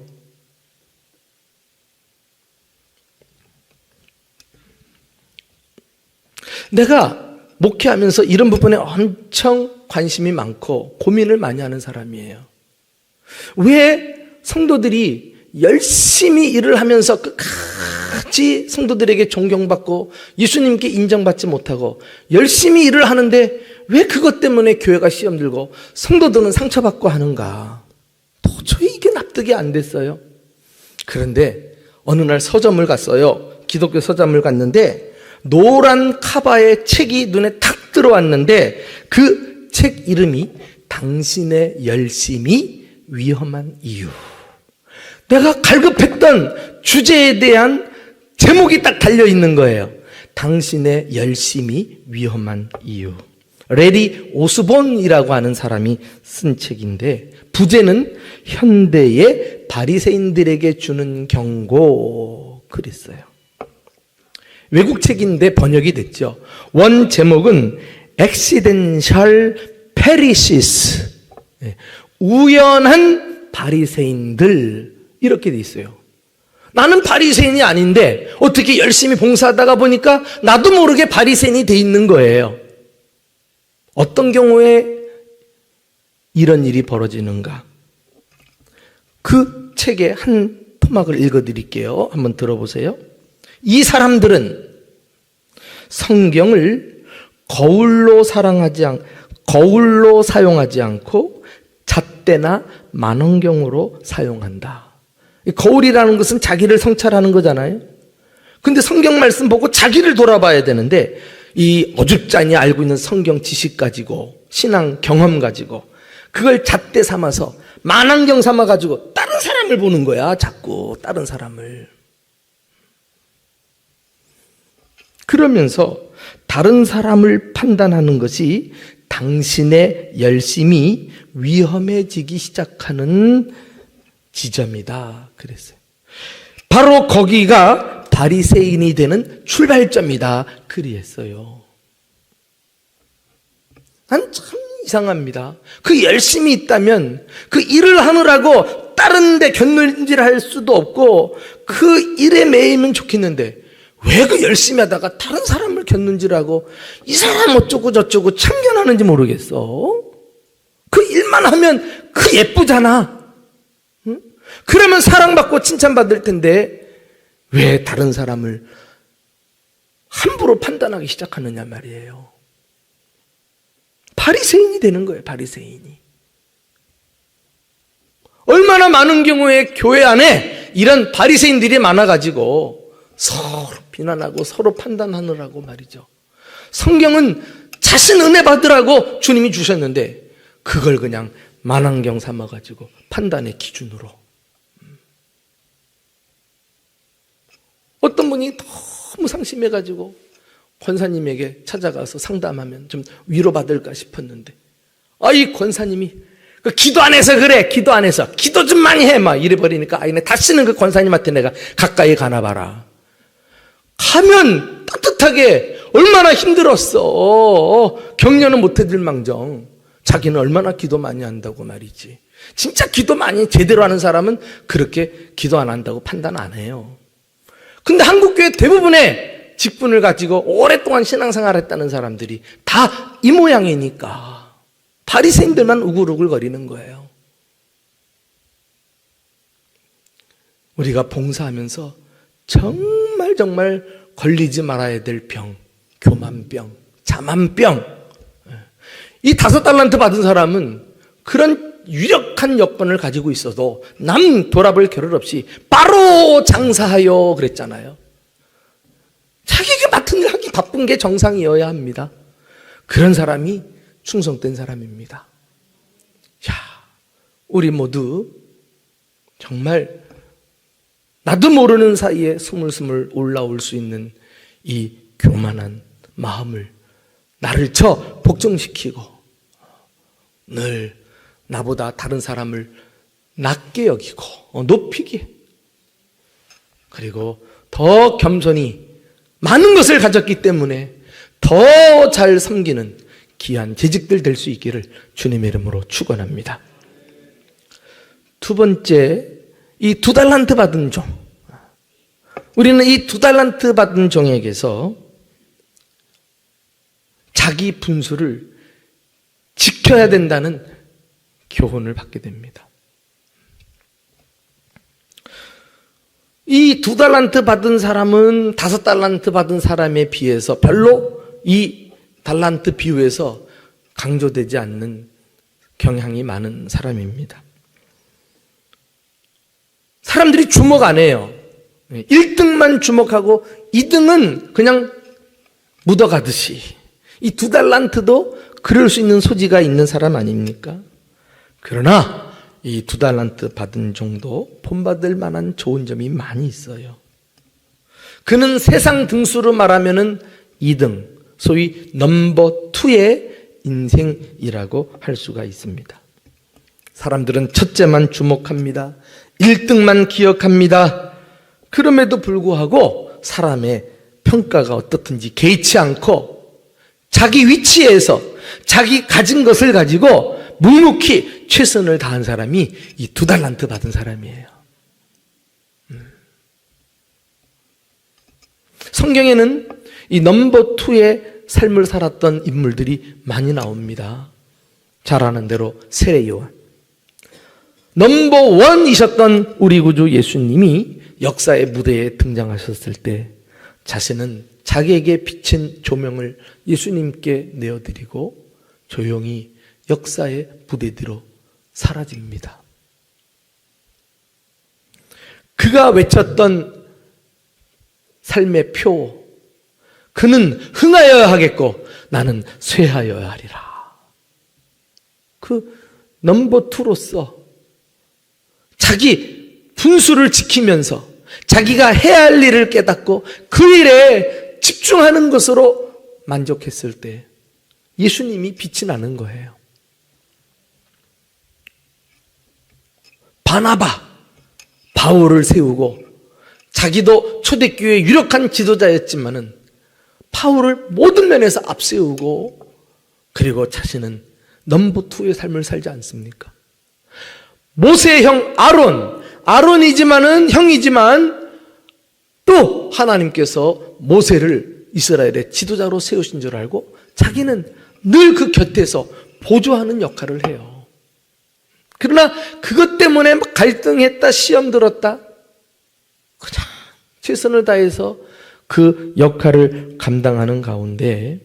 내가 목회하면서 이런 부분에 엄청 관심이 많고 고민을 많이 하는 사람이에요. 왜 성도들이 열심히 일을 하면서 끝까지 성도들에게 존경받고 예수님께 인정받지 못하고 열심히 일을 하는데 왜 그것 때문에 교회가 시험 들고 성도들은 상처받고 하는가? 도저히 이게 납득이 안 됐어요. 그런데 어느 날 서점을 갔어요. 기독교 서점을 갔는데 노란 카바의 책이 눈에 탁 들어왔는데 그 책 이름이 당신의 열심이 위험한 이유. 내가 갈급했던 주제에 대한 제목이 딱 달려있는 거예요. 당신의 열심이 위험한 이유. 레리 오스본이라고 하는 사람이 쓴 책인데 부제는 현대의 바리새인들에게 주는 경고 그랬어요. 외국 책인데 번역이 됐죠. 원 제목은 Accidental Pharisees, 우연한 바리새인들 이렇게 돼 있어요. 나는 바리새인이 아닌데 어떻게 열심히 봉사하다가 보니까 나도 모르게 바리새인이 돼 있는 거예요. 어떤 경우에 이런 일이 벌어지는가? 그 책의 한 토막을 읽어드릴게요. 한번 들어보세요. 이 사람들은 성경을 거울로 사용하지 않고 잣대나 만원경으로 사용한다. 거울이라는 것은 자기를 성찰하는 거잖아요. 근데 성경 말씀 보고 자기를 돌아봐야 되는데 이 어줍잖이 알고 있는 성경 지식 가지고 신앙 경험 가지고 그걸 잣대 삼아서 만원경 삼아 가지고 다른 사람을 보는 거야. 자꾸 다른 사람을. 그러면서 다른 사람을 판단하는 것이 당신의 열심이 위험해지기 시작하는 지점이다 그랬어요. 바로 거기가 바리새인이 되는 출발점이다 그리했어요. 난 참 이상합니다. 그 열심이 있다면 그 일을 하느라고 다른 데 견눈질할 수도 없고 그 일에 매이면 좋겠는데 왜 그 열심히 하다가 다른 사람을 견눈질하고 이 사람 어쩌고 저쩌고 참견하는지 모르겠어. 그 일만 하면 그 예쁘잖아. 응? 그러면 사랑받고 칭찬받을 텐데 왜 다른 사람을 함부로 판단하기 시작하느냐 말이에요. 바리새인이 되는 거예요. 바리새인이. 얼마나 많은 경우에 교회 안에 이런 바리새인들이 많아가지고 서로 비난하고 서로 판단하느라고 말이죠. 성경은 자신 은혜 받으라고 주님이 주셨는데 그걸 그냥 만환경 삼아가지고 판단의 기준으로. 어떤 분이 너무 상심해가지고 권사님에게 찾아가서 상담하면 좀 위로받을까 싶었는데 이 권사님이 기도 안 해서 그래. 기도 안 해서. 기도 좀 많이 해. 막 이래버리니까 아이네 다시는 그 권사님한테 내가 가까이 가나 봐라. 가면 따뜻하게 얼마나 힘들었어. 격려는 못 해줄 망정. 자기는 얼마나 기도 많이 한다고 말이지. 진짜 기도 많이 제대로 하는 사람은 그렇게 기도 안 한다고 판단 안 해요. 근데 한국교회 대부분의 직분을 가지고 오랫동안 신앙생활 했다는 사람들이 다 이 모양이니까 바리새인들만 우글우글 거리는 거예요. 우리가 봉사하면서 정말 걸리지 말아야 될 병, 교만병, 자만병. 이 5달란트 받은 사람은 그런 유력한 여건을 가지고 있어도 남 돌아볼 겨를 없이 바로 장사하여 그랬잖아요. 자기가 맡은 일 하기 바쁜 게 정상이어야 합니다. 그런 사람이 충성된 사람입니다. 자, 우리 모두 정말 나도 모르는 사이에 스물스물 올라올 수 있는 이 교만한 마음을 나를 복종시키고 늘 나보다 다른 사람을 낮게 여기고 높이게, 그리고 더 겸손히 많은 것을 가졌기 때문에 더 잘 섬기는 귀한 재직들 될 수 있기를 주님의 이름으로 축원합니다. 두 번째, 이 2달란트 받은 종. 우리는 이 2달란트 받은 종에게서 자기 분수를 지켜야 된다는 교훈을 받게 됩니다. 이 2달란트 받은 사람은 5달란트 받은 사람에 비해서 별로 이 달란트 비유에서 강조되지 않는 경향이 많은 사람입니다. 사람들이 주목 안 해요. 1등만 주목하고 2등은 그냥 묻어가듯이. 이 2달란트도 그럴 수 있는 소지가 있는 사람 아닙니까? 그러나 이 2달란트 받은 종도 본받을 만한 좋은 점이 많이 있어요. 그는 세상 등수로 말하면은 2등, 소위 넘버 2의 인생이라고 할 수가 있습니다. 사람들은 첫째만 주목합니다. 1등만 기억합니다. 그럼에도 불구하고 사람의 평가가 어떻든지 개의치 않고 자기 위치에서 자기 가진 것을 가지고 묵묵히 최선을 다한 사람이 이 2달란트 받은 사람이에요. 성경에는 이 넘버 2의 삶을 살았던 인물들이 많이 나옵니다. 잘 아는 대로 세례 요한. 넘버 1이셨던 우리 구주 예수님이 역사의 무대에 등장하셨을 때 자신은 자기에게 비친 조명을 예수님께 내어드리고 조용히 역사의 무대 뒤로 사라집니다. 그가 외쳤던 삶의 표, 그는 흥하여야 하겠고 나는 쇠하여야 하리라. 그 넘버 2로서 자기 분수를 지키면서 자기가 해야 할 일을 깨닫고 그 일에 집중하는 것으로 만족했을 때 예수님이 빛이 나는 거예요. 바나바, 바울을 세우고 자기도 초대교회의 유력한 지도자였지만은 바울을 모든 면에서 앞세우고 그리고 자신은 넘버 2의 삶을 살지 않습니까? 모세의 형 아론이지만은 형이지만 또 하나님께서 모세를 이스라엘의 지도자로 세우신 줄 알고 자기는 늘 그 곁에서 보조하는 역할을 해요. 그러나 그것 때문에 막 갈등했다, 시험 들었다. 그냥 최선을 다해서 그 역할을 감당하는 가운데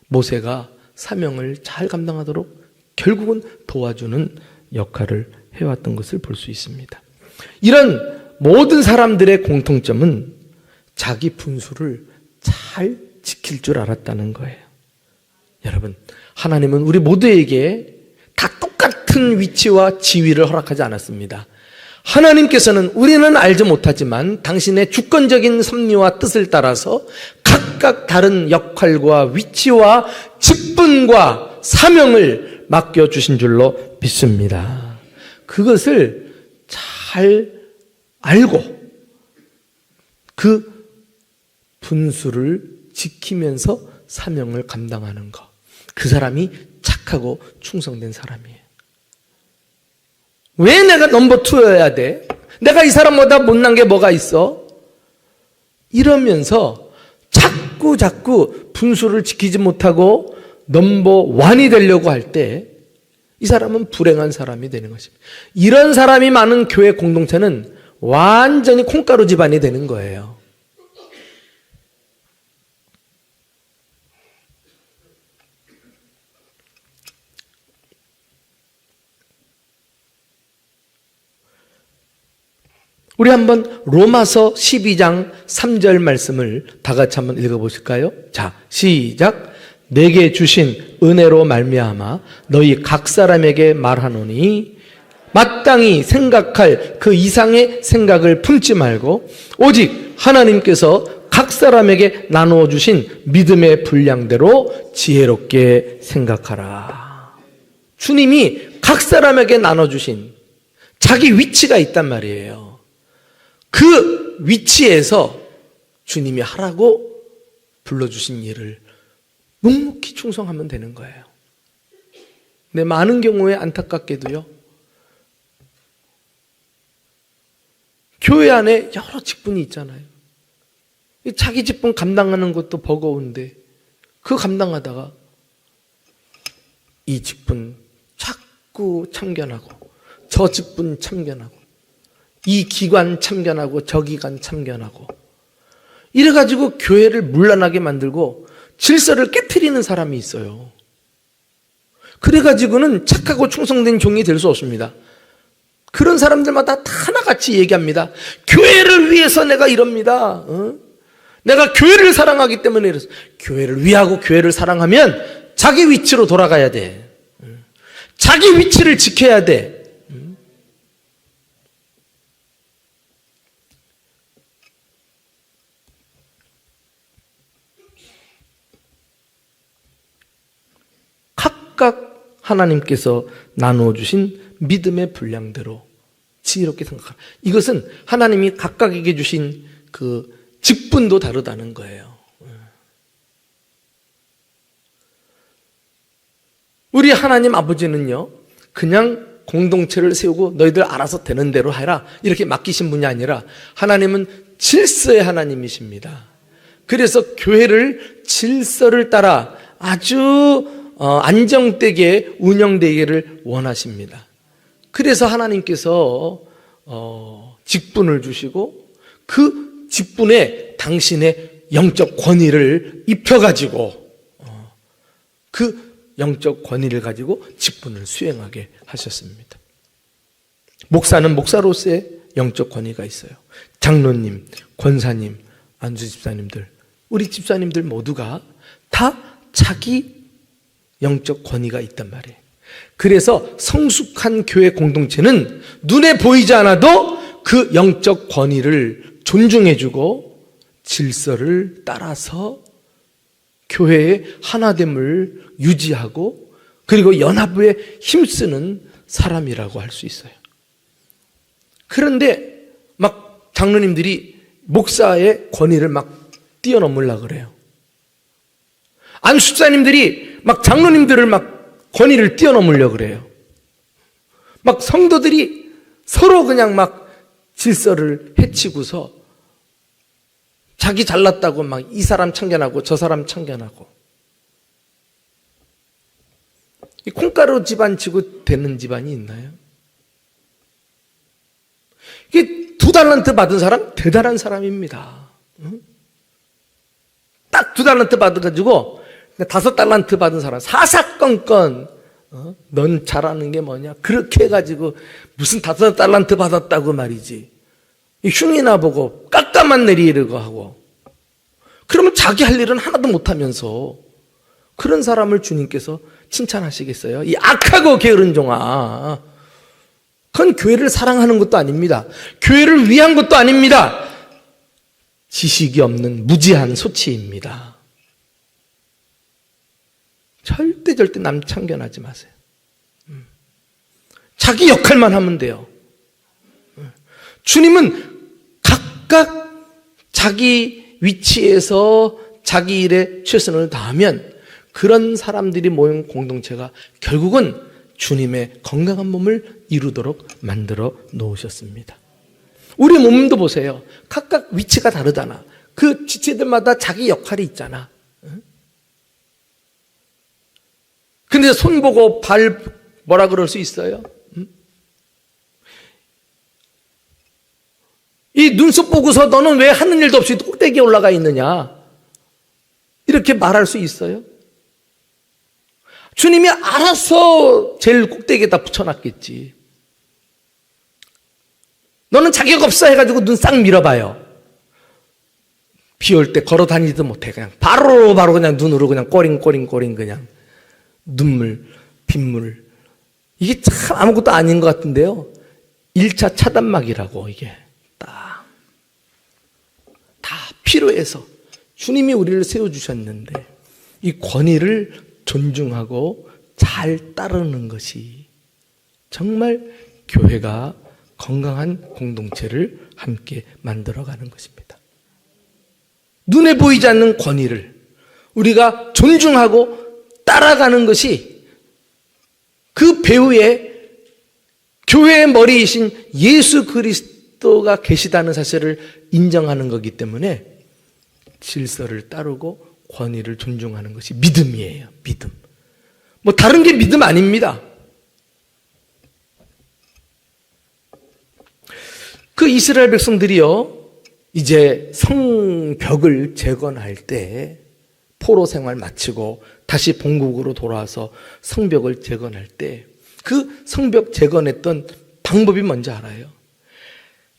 모세가 사명을 잘 감당하도록 결국은 도와주는 역할을 해왔던 것을 볼 수 있습니다. 이런 모든 사람들의 공통점은 자기 분수를 잘 지킬 줄 알았다는 거예요. 여러분, 하나님은 우리 모두에게 다 똑같은 위치와 지위를 허락하지 않았습니다. 하나님께서는 우리는 알지 못하지만 당신의 주권적인 섭리와 뜻을 따라서 각각 다른 역할과 위치와 직분과 사명을 맡겨주신 줄로 믿습니다. 그것을 잘 알고 그 분수를 지키면서 사명을 감당하는 것, 그 사람이 착하고 충성된 사람이에요. 왜 내가 넘버 2여야 돼? 내가 이 사람보다 못난 게 뭐가 있어? 이러면서 자꾸 분수를 지키지 못하고 넘버 1이 되려고 할 때 이 사람은 불행한 사람이 되는 것입니다. 이런 사람이 많은 교회 공동체는 완전히 콩가루 집안이 되는 거예요. 우리 한번 로마서 12장 3절 말씀을 다 같이 한번 읽어보실까요? 자, 시작. 내게 주신 은혜로 말미암아 너희 각 사람에게 말하노니 마땅히 생각할 그 이상의 생각을 품지 말고 오직 하나님께서 각 사람에게 나누어 주신 믿음의 분량대로 지혜롭게 생각하라. 주님이 각 사람에게 나눠주신 자기 위치가 있단 말이에요. 그 위치에서 주님이 하라고 불러주신 일을 묵묵히 충성하면 되는 거예요. 근데 많은 경우에 안타깝게도요, 교회 안에 여러 직분이 있잖아요. 자기 직분 감당하는 것도 버거운데 그거 감당하다가 이 직분 자꾸 참견하고 저 직분 참견하고 이 기관 참견하고 저 기관 참견하고 이래가지고 교회를 문란하게 만들고 질서를 깨트리는 사람이 있어요. 그래가지고는 착하고 충성된 종이 될 수 없습니다. 그런 사람들마다 다 하나같이 얘기합니다. 교회를 위해서 내가 이럽니다. 내가 교회를 사랑하기 때문에 이랬어. 교회를 위하고 교회를 사랑하면 자기 위치로 돌아가야 돼. 자기 위치를 지켜야 돼. 각각 하나님께서 나누어 주신 믿음의 분량대로 지혜롭게 생각하라. 이것은 하나님이 각각에게 주신 그 직분도 다르다는 거예요. 우리 하나님 아버지는요, 그냥 공동체를 세우고 너희들 알아서 되는 대로 해라 이렇게 맡기신 분이 아니라 하나님은 질서의 하나님이십니다. 그래서 교회를 질서를 따라 아주 안정되게 운영되기를 원하십니다. 그래서 하나님께서 직분을 주시고 그 직분에 당신의 영적 권위를 입혀가지고 그 영적 권위를 가지고 직분을 수행하게 하셨습니다. 목사는 목사로서의 영적 권위가 있어요. 장로님, 권사님, 안수 집사님들, 우리 집사님들 모두가 다 자기 영적 권위가 있단 말이에요. 그래서 성숙한 교회 공동체는 눈에 보이지 않아도 그 영적 권위를 존중해주고 질서를 따라서 교회의 하나됨을 유지하고 그리고 연합에 힘쓰는 사람이라고 할 수 있어요. 그런데 막 장로님들이 목사의 권위를 막 뛰어넘으려고 그래요. 안수사님들이 막 장로님들을 막 권위를 뛰어넘으려고 그래요. 막 성도들이 서로 그냥 막 질서를 해치고서 자기 잘났다고 막 이 사람 참견하고 저 사람 참견하고. 이 콩가루 집안 치고 되는 집안이 있나요? 이게 2달란트 받은 사람 대단한 사람입니다. 딱 2달란트 받아가지고 5달란트 받은 사람 사사건건 넌 잘하는 게 뭐냐 그렇게 해가지고 무슨 5달란트 받았다고 말이지. 흉이나 보고 깎아만 내리려고 하고. 그러면 자기 할 일은 하나도 못하면서 그런 사람을 주님께서 칭찬하시겠어요? 이 악하고 게으른 종아. 그건 교회를 사랑하는 것도 아닙니다. 교회를 위한 것도 아닙니다. 지식이 없는 무지한 소치입니다. 절대 남 참견하지 마세요. 자기 역할만 하면 돼요. 주님은 각각 자기 위치에서 자기 일에 최선을 다하면 그런 사람들이 모인 공동체가 결국은 주님의 건강한 몸을 이루도록 만들어 놓으셨습니다. 우리 몸도 보세요. 각각 위치가 다르잖아. 그 지체들마다 자기 역할이 있잖아. 근데 손 보고 발 뭐라 그럴 수 있어요? 이 눈썹 보고서 너는 왜 하는 일도 없이 꼭대기에 올라가 있느냐? 이렇게 말할 수 있어요? 주님이 알아서 제일 꼭대기에다 붙여놨겠지. 너는 자격 없어 해가지고 눈 싹 밀어봐요. 비 올 때 걸어 다니지도 못해. 그냥 바로 그냥 눈으로 그냥 꼬링 그냥 눈물, 빗물. 이게 참 아무것도 아닌 것 같은데요. 1차 차단막이라고 이게 다 필요해서 주님이 우리를 세워주셨는데 이 권위를 존중하고 잘 따르는 것이 정말 교회가 건강한 공동체를 함께 만들어가는 것입니다. 눈에 보이지 않는 권위를 우리가 존중하고 따라가는 것이 그 배후에 교회의 머리이신 예수 그리스도가 계시다는 사실을 인정하는 거기 때문에 질서를 따르고 권위를 존중하는 것이 믿음이에요. 믿음. 뭐 다른 게 믿음 아닙니다. 그 이스라엘 백성들이요, 이제 성벽을 재건할 때 포로 생활 마치고 다시 본국으로 돌아와서 성벽을 재건할 때 그 성벽 재건했던 방법이 뭔지 알아요?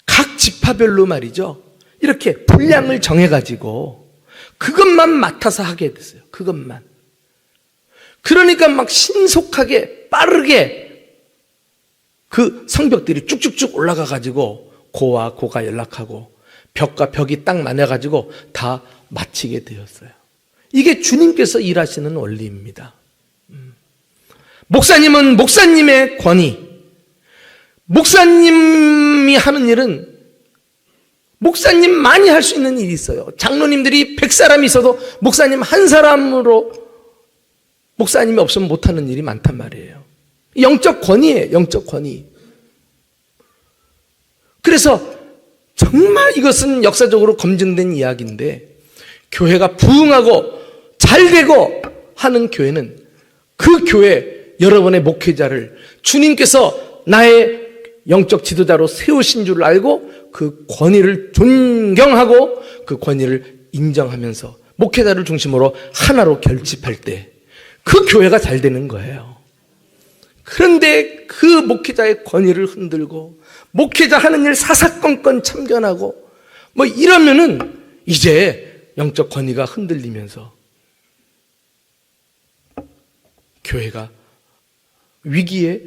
각 지파별로 말이죠. 이렇게 분량을 정해가지고 그것만 맡아서 하게 됐어요. 그것만. 그러니까 막 신속하게 빠르게 그 성벽들이 쭉쭉쭉 올라가가지고 고와 고가 연락하고 벽과 벽이 딱 만나가지고 다 마치게 되었어요. 이게 주님께서 일하시는 원리입니다. 목사님은 목사님의 권위, 목사님이 하는 일은 목사님만이 할 수 있는 일이 있어요. 장로님들이 100사람이 있어도 목사님 한 사람으로 목사님이 없으면 못하는 일이 많단 말이에요. 영적 권위예요. 영적 권위. 그래서 정말 이것은 역사적으로 검증된 이야기인데 교회가 부흥하고 잘되고 하는 교회는 그 교회 여러분의 목회자를 주님께서 나의 영적 지도자로 세우신 줄 알고 그 권위를 존경하고 그 권위를 인정하면서 목회자를 중심으로 하나로 결집할 때 그 교회가 잘 되는 거예요. 그런데 그 목회자의 권위를 흔들고 목회자 하는 일 사사건건 참견하고 뭐 이러면은 이제 영적 권위가 흔들리면서 교회가 위기에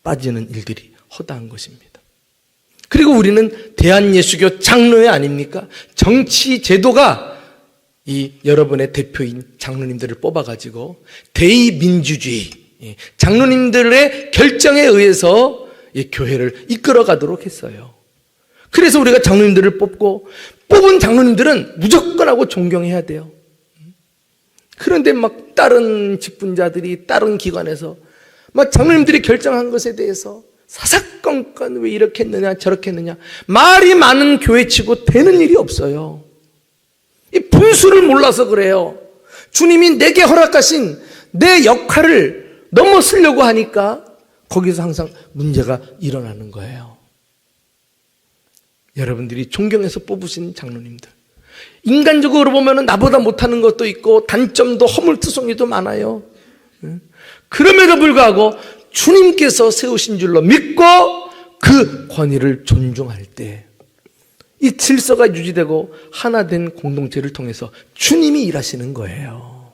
빠지는 일들이 허다한 것입니다. 그리고 우리는 대한예수교 장로회 아닙니까? 정치 제도가 이 여러분의 대표인 장로님들을 뽑아가지고 대의민주주의, 장로님들의 결정에 의해서 이 교회를 이끌어가도록 했어요. 그래서 우리가 장로님들을 뽑고 뽑은 장로님들은 무조건 하고 존경해야 돼요. 그런데 막 다른 직분자들이 다른 기관에서 막 장로님들이 결정한 것에 대해서 사사건건 왜 이렇게 했느냐 저렇게 했느냐 말이 많은 교회치고 되는 일이 없어요. 이 분수를 몰라서 그래요. 주님이 내게 허락하신 내 역할을 넘어서려고 하니까 거기서 항상 문제가 일어나는 거예요. 여러분들이 존경해서 뽑으신 장로님들, 인간적으로 보면 나보다 못하는 것도 있고 단점도 허물투성이도 많아요. 그럼에도 불구하고 주님께서 세우신 줄로 믿고 그 권위를 존중할 때 이 질서가 유지되고 하나 된 공동체를 통해서 주님이 일하시는 거예요.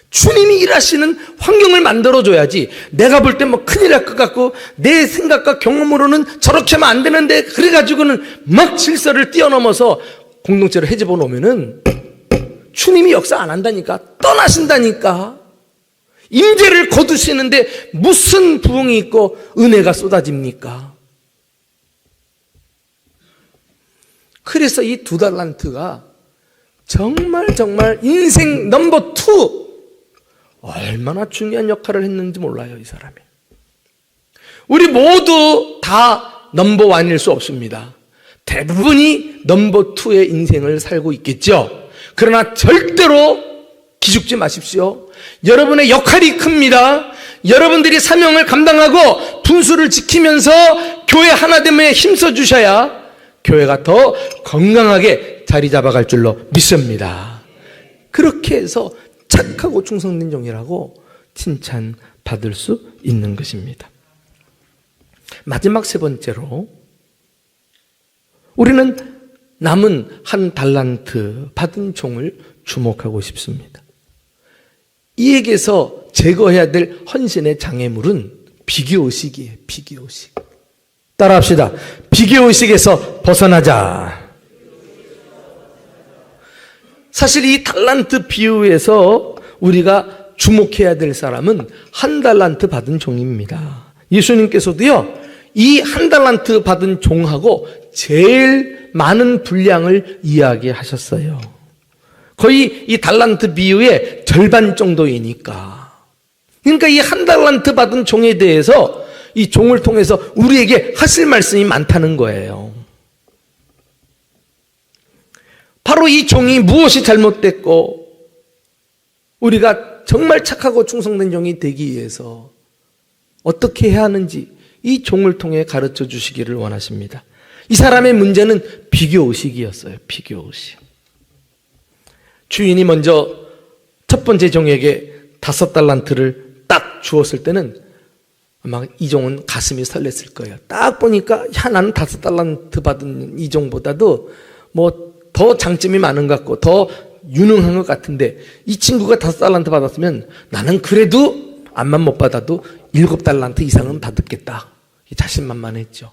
주님이 일하시는 환경을 만들어줘야지 내가 볼 때 뭐 큰일 날 것 같고 내 생각과 경험으로는 저렇게 하면 안 되는데 그래가지고는 막 질서를 뛰어넘어서 공동체를 헤집어 놓으면은 주님이 역사 안 한다니까, 떠나신다니까. 임재를 거두시는데 무슨 부흥이 있고 은혜가 쏟아집니까? 그래서 이 2달란트가 정말 인생 넘버 2 얼마나 중요한 역할을 했는지 몰라요, 이 사람이. 우리 모두 다 넘버 1일 수 없습니다. 대부분이 넘버 2의 인생을 살고 있겠죠. 그러나 절대로 기죽지 마십시오. 여러분의 역할이 큽니다. 여러분들이 사명을 감당하고 분수를 지키면서 교회 하나됨에 힘써 주셔야 교회가 더 건강하게 자리 잡아갈 줄로 믿습니다. 그렇게 해서 착하고 충성된 종이라고 칭찬받을 수 있는 것입니다. 마지막 3번째로 우리는 남은 1달란트 받은 종을 주목하고 싶습니다. 이에게서 제거해야 될 헌신의 장애물은 비교의식이에요. 비교의식. 따라합시다. 비교의식에서 벗어나자. 사실 이 달란트 비유에서 우리가 주목해야 될 사람은 1달란트 받은 종입니다. 예수님께서도요, 이 1달란트 받은 종하고 제일 많은 분량을 이야기하셨어요. 거의 이 달란트 비유의 절반 정도이니까. 그러니까 이 1달란트 받은 종에 대해서 이 종을 통해서 우리에게 하실 말씀이 많다는 거예요. 바로 이 종이 무엇이 잘못됐고 우리가 정말 착하고 충성된 종이 되기 위해서 어떻게 해야 하는지 이 종을 통해 가르쳐 주시기를 원하십니다. 이 사람의 문제는 비교의식이었어요. 비교의식. 주인이 먼저 첫 번째 종에게 5달란트를 딱 주었을 때는 아마 이 종은 가슴이 설렜을 거예요. 딱 보니까 야, 나는 5달란트 받은 이 종보다도 뭐 더 장점이 많은 것 같고 더 유능한 것 같은데 이 친구가 5달란트 받았으면 나는 그래도 암만 못 받아도 7달란트 이상은 받았겠다. 자신만만했죠.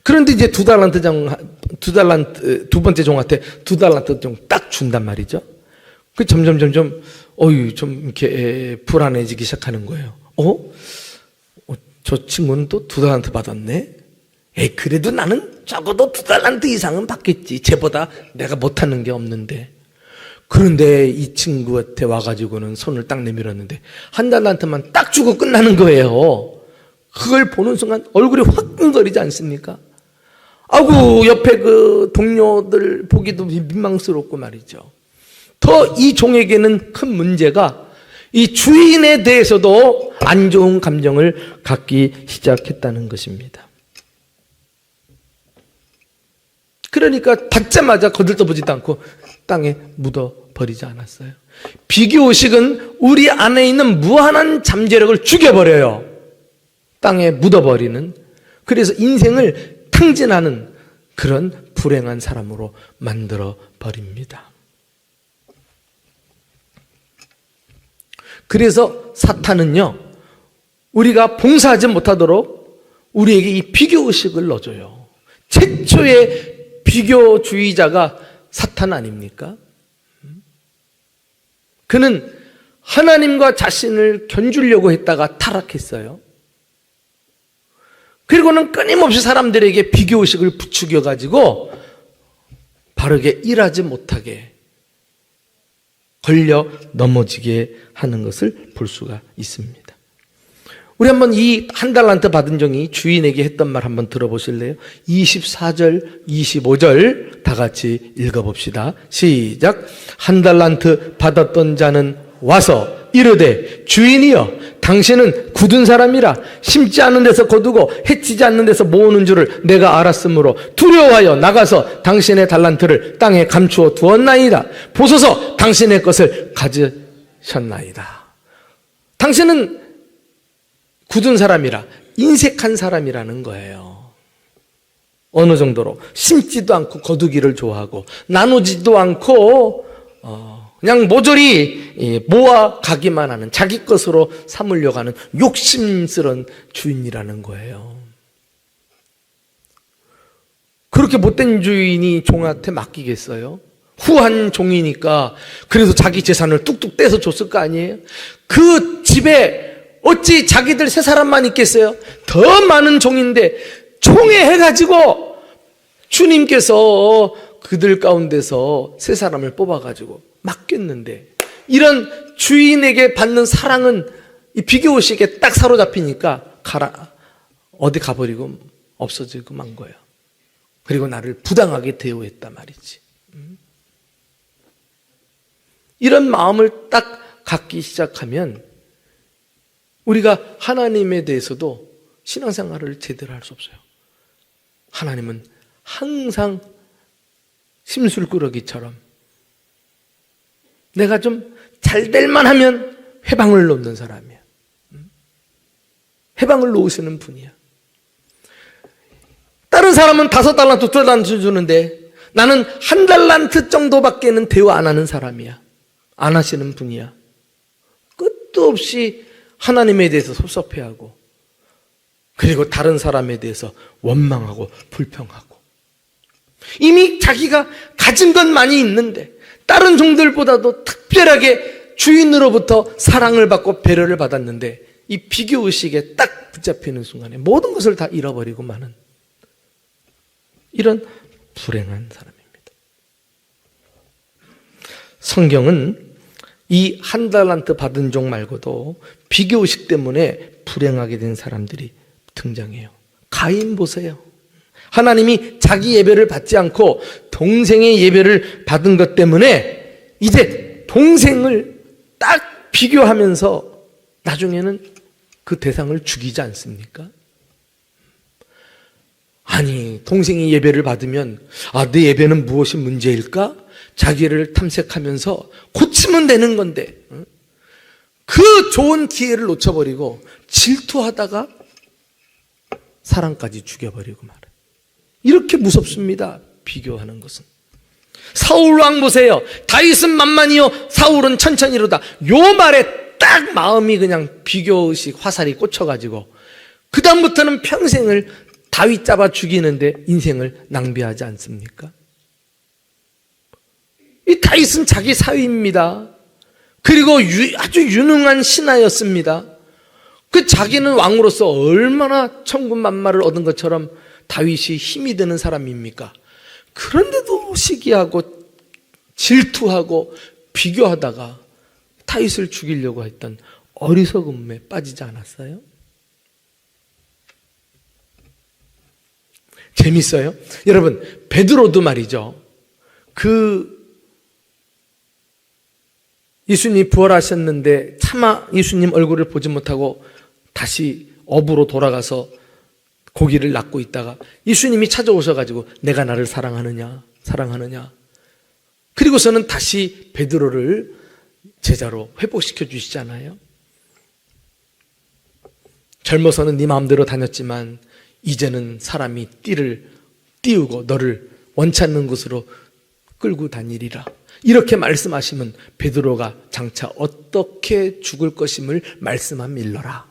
그런데 이제 2달란트 두 번째 종한테 2달란트 종 딱 준단 말이죠. 그 점점 좀 이렇게 불안해지기 시작하는 거예요. 저 친구는 또 2달란트 받았네. 그래도 나는 적어도 2달란트 이상은 받겠지. 쟤보다 내가 못하는 게 없는데. 그런데 이 친구한테 와가지고는 손을 딱 내밀었는데 1달란트만 딱 주고 끝나는 거예요. 그걸 보는 순간 얼굴이 화끈거리지 않습니까? 아이고, 옆에 그 동료들 보기도 민망스럽고 말이죠. 더 이 종에게는 큰 문제가 이 주인에 대해서도 안 좋은 감정을 갖기 시작했다는 것입니다. 그러니까 받자마자 거들떠보지도 않고 땅에 묻어버리지 않았어요. 비교의식은 우리 안에 있는 무한한 잠재력을 죽여버려요. 땅에 묻어버리는, 그래서 인생을 탕진하는 그런 불행한 사람으로 만들어버립니다. 그래서 사탄은요, 우리가 봉사하지 못하도록 우리에게 이 비교의식을 넣어줘요. 최초의 비교주의자가 사탄 아닙니까? 그는 하나님과 자신을 견주려고 했다가 타락했어요. 그리고는 끊임없이 사람들에게 비교의식을 부추겨가지고 바르게 일하지 못하게 걸려 넘어지게 하는 것을 볼 수가 있습니다. 우리 한번 이 한 달란트 받은 종이 주인에게 했던 말 한번 들어보실래요? 24절, 25절 다 같이 읽어봅시다. 시작. 한 달란트 받았던 자는 와서 이르되 주인이여 당신은 굳은 사람이라 심지 않는 데서 거두고 해치지 않는 데서 모으는 줄을 내가 알았으므로 두려워하여 나가서 당신의 달란트를 땅에 감추어 두었나이다. 보소서 당신의 것을 가지셨나이다. 당신은 굳은 사람이라 인색한 사람이라는 거예요. 어느 정도로 심지도 않고 거두기를 좋아하고 나누지도 않고 그냥 모조리 모아 가기만 하는 자기 것으로 삼으려고 하는 욕심스러운 주인이라는 거예요. 그렇게 못된 주인이 종한테 맡기겠어요? 후한 종이니까 그래도 자기 재산을 뚝뚝 떼서 줬을 거 아니에요? 그 집에 어찌 자기들 세 사람만 있겠어요? 더 많은 종인데 총회해가지고 주님께서 그들 가운데서 세 사람을 뽑아가지고 맡겼는데 이런 주인에게 받는 사랑은 이 비교의식에 딱 사로잡히니까 어디 가버리고 없어지고 만 거예요. 그리고 나를 부당하게 대우했단 말이지. 이런 마음을 딱 갖기 시작하면 우리가 하나님에 대해서도 신앙생활을 제대로 할 수 없어요. 하나님은 항상 심술꾸러기처럼 내가 좀 잘 될만 하면 회방을 놓는 사람이야. 회방을 놓으시는 분이야. 다른 사람은 5달란트, 2달란트 주는데 나는 1달란트 정도밖에는 대우 안 하는 사람이야. 안 하시는 분이야. 끝도 없이 하나님에 대해서 섭섭해하고 그리고 다른 사람에 대해서 원망하고 불평하고 이미 자기가 가진 건 많이 있는데 다른 종들보다도 특별하게 주인으로부터 사랑을 받고 배려를 받았는데 이 비교의식에 딱 붙잡히는 순간에 모든 것을 다 잃어버리고 마는 이런 불행한 사람입니다. 성경은 이 1달란트 받은 종 말고도 비교의식 때문에 불행하게 된 사람들이 등장해요. 가인 보세요. 하나님이 자기 예배를 받지 않고 동생의 예배를 받은 것 때문에 이제 동생을 딱 비교하면서 나중에는 그 대상을 죽이지 않습니까? 아니, 동생이 예배를 받으면 내 예배는 무엇이 문제일까? 자기를 탐색하면서 고치면 되는 건데 그 좋은 기회를 놓쳐버리고 질투하다가 사람까지 죽여버리고 말아요. 이렇게 무섭습니다. 비교하는 것은. 사울 왕 보세요. 다윗은 만만이요 사울은 천천히로다. 요 말에 딱 마음이 그냥 비교의식 화살이 꽂혀가지고 그 다음부터는 평생을 다윗 잡아 죽이는데 인생을 낭비하지 않습니까? 이 다윗은 자기 사위입니다. 그리고 아주 유능한 신하였습니다. 그 자기는 왕으로서 얼마나 천군만마를 얻은 것처럼 다윗이 힘이 되는 사람입니까? 그런데도 시기하고 질투하고 비교하다가 다윗을 죽이려고 했던 어리석음에 빠지지 않았어요? 재밌어요? 여러분, 베드로도 말이죠. 예수님이 부활하셨는데 차마 예수님 얼굴을 보지 못하고 다시 업으로 돌아가서 고기를 낚고 있다가 예수님이 찾아오셔가지고 내가 나를 사랑하느냐 사랑하느냐 그리고서는 다시 베드로를 제자로 회복시켜 주시잖아요. 젊어서는 네 마음대로 다녔지만 이제는 사람이 띠를 띄우고 너를 원치 않는 곳으로 끌고 다니리라. 이렇게 말씀하시면 베드로가 장차 어떻게 죽을 것임을 말씀함일러라.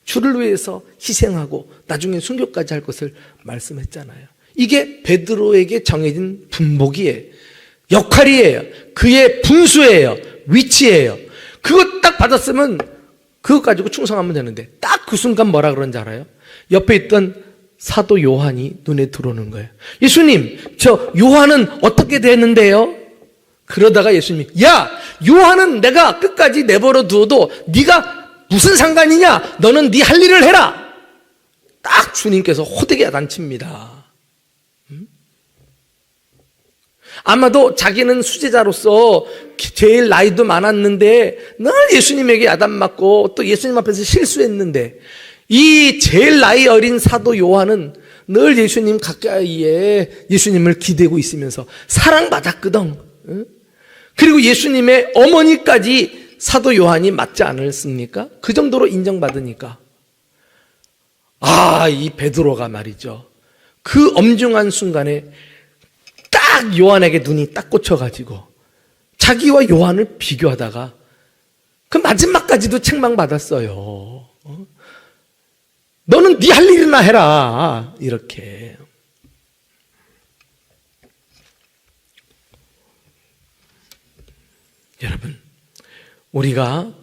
주를 위해서 희생하고 나중에 순교까지 할 것을 말씀했잖아요. 이게 베드로에게 정해진 분복이에요. 역할이에요. 그의 분수예요. 위치예요. 그거 딱 받았으면 그것 가지고 충성하면 되는데 딱 그 순간 뭐라 그런지 알아요? 옆에 있던 사도 요한이 눈에 들어오는 거예요. 예수님, 저 요한은 어떻게 되는데요? 그러다가 예수님이 야, 요한은 내가 끝까지 내버려 두어도 네가 무슨 상관이냐? 너는 네 할 일을 해라. 딱 주님께서 호되게 야단칩니다. 아마도 자기는 수제자로서 제일 나이도 많았는데 늘 예수님에게 야단맞고 또 예수님 앞에서 실수했는데 이 제일 나이 어린 사도 요한은 늘 예수님 가까이에 예수님을 기대고 있으면서 사랑받았거든. 그리고 예수님의 어머니까지 사도 요한이 맞지 않았습니까? 그 정도로 인정받으니까. 이 베드로가 말이죠. 그 엄중한 순간에 딱 요한에게 눈이 딱 꽂혀가지고 자기와 요한을 비교하다가 그 마지막까지도 책망받았어요. 너는 네 할 일이나 해라. 이렇게. 여러분, 우리가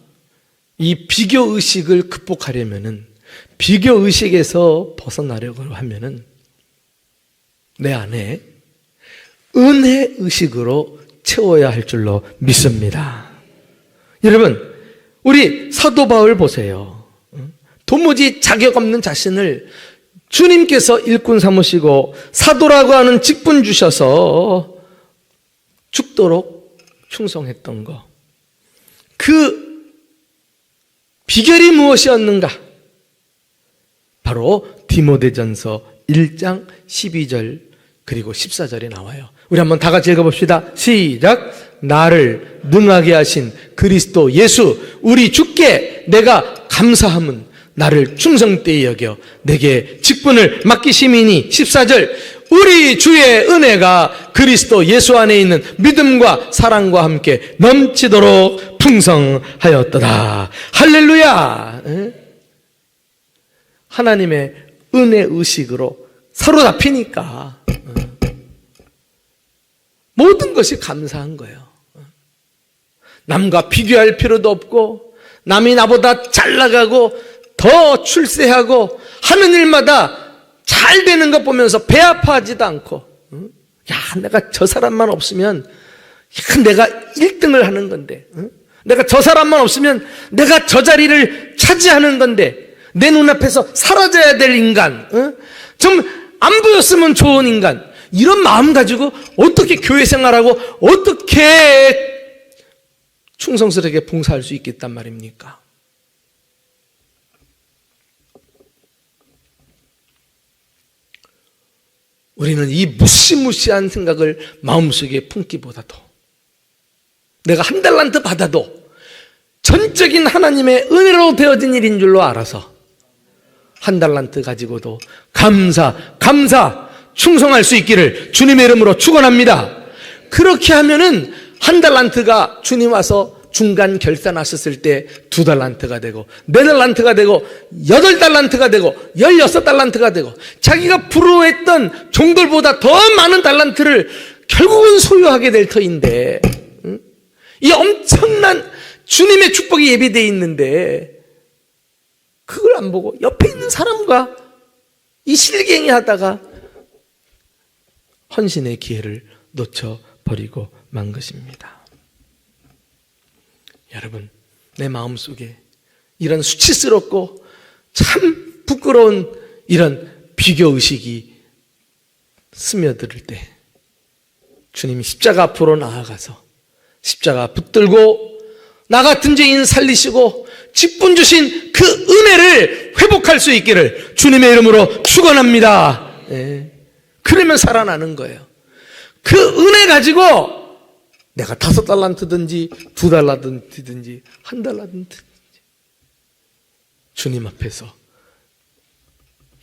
이 비교의식을 극복하려면은, 비교의식에서 벗어나려고 하면은 내 안에 은혜의식으로 채워야 할 줄로 믿습니다. 여러분, 우리 사도 바울 보세요. 도무지 자격 없는 자신을 주님께서 일꾼 삼으시고 사도라고 하는 직분 주셔서 죽도록 충성했던 거. 그 비결이 무엇이었는가? 바로 디모데전서 1장 12절 그리고 14절에 나와요. 우리 한번 다 같이 읽어봅시다. 시작. 나를 능하게 하신 그리스도 예수 우리 주께 내가 감사함은 나를 충성되이 여겨 내게 직분을 맡기심이니. 14절. 우리 주의 은혜가 그리스도 예수 안에 있는 믿음과 사랑과 함께 넘치도록 풍성하였도다. 할렐루야. 하나님의 은혜 의식으로 사로잡히니까 모든 것이 감사한 거예요. 남과 비교할 필요도 없고 남이 나보다 잘 나가고 더 출세하고 하는 일마다 잘 되는 것 보면서 배 아파하지도 않고, 내가 저 사람만 없으면 내가 1등을 하는 건데, 내가 저 사람만 없으면 내가 저 자리를 차지하는 건데, 내 눈앞에서 사라져야 될 인간, 좀 안 보였으면 좋은 인간, 이런 마음 가지고 어떻게 교회 생활하고 어떻게 충성스럽게 봉사할 수 있겠단 말입니까? 우리는 이 무시무시한 생각을 마음속에 품기보다도 내가 한 달란트 받아도 전적인 하나님의 은혜로 되어진 일인 줄로 알아서 한 달란트 가지고도 감사 충성할 수 있기를 주님의 이름으로 축원합니다. 그렇게 하면은 한 달란트가 주님 와서 중간 결산하셨을 때 2달란트가 되고 4달란트가 되고 8달란트가 되고 16달란트가 되고 자기가 부러워했던 종들보다 더 많은 달란트를 결국은 소유하게 될 터인데, 이 엄청난 주님의 축복이 예비되어 있는데 그걸 안 보고 옆에 있는 사람과 이 실갱이 하다가 헌신의 기회를 놓쳐버리고 만 것입니다. 여러분, 내 마음속에 이런 수치스럽고 참 부끄러운 이런 비교의식이 스며들 때 주님이 십자가 앞으로 나아가서 십자가 붙들고 나 같은 죄인 살리시고 직분 주신 그 은혜를 회복할 수 있기를 주님의 이름으로 축원합니다. 그러면 살아나는 거예요. 그 은혜 가지고 내가 5달란트든지 2달란트든지 1달란트든지 주님 앞에서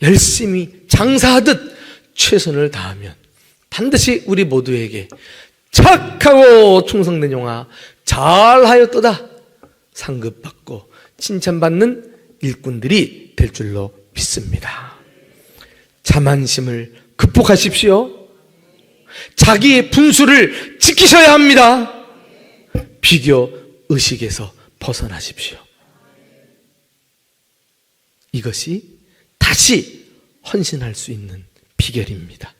열심히 장사하듯 최선을 다하면 반드시 우리 모두에게 착하고 충성된 종아 잘하였도다 상급받고 칭찬받는 일꾼들이 될 줄로 믿습니다. 자만심을 극복하십시오. 자기의 분수를 지키셔야 합니다. 비교 의식에서 벗어나십시오. 이것이 다시 헌신할 수 있는 비결입니다.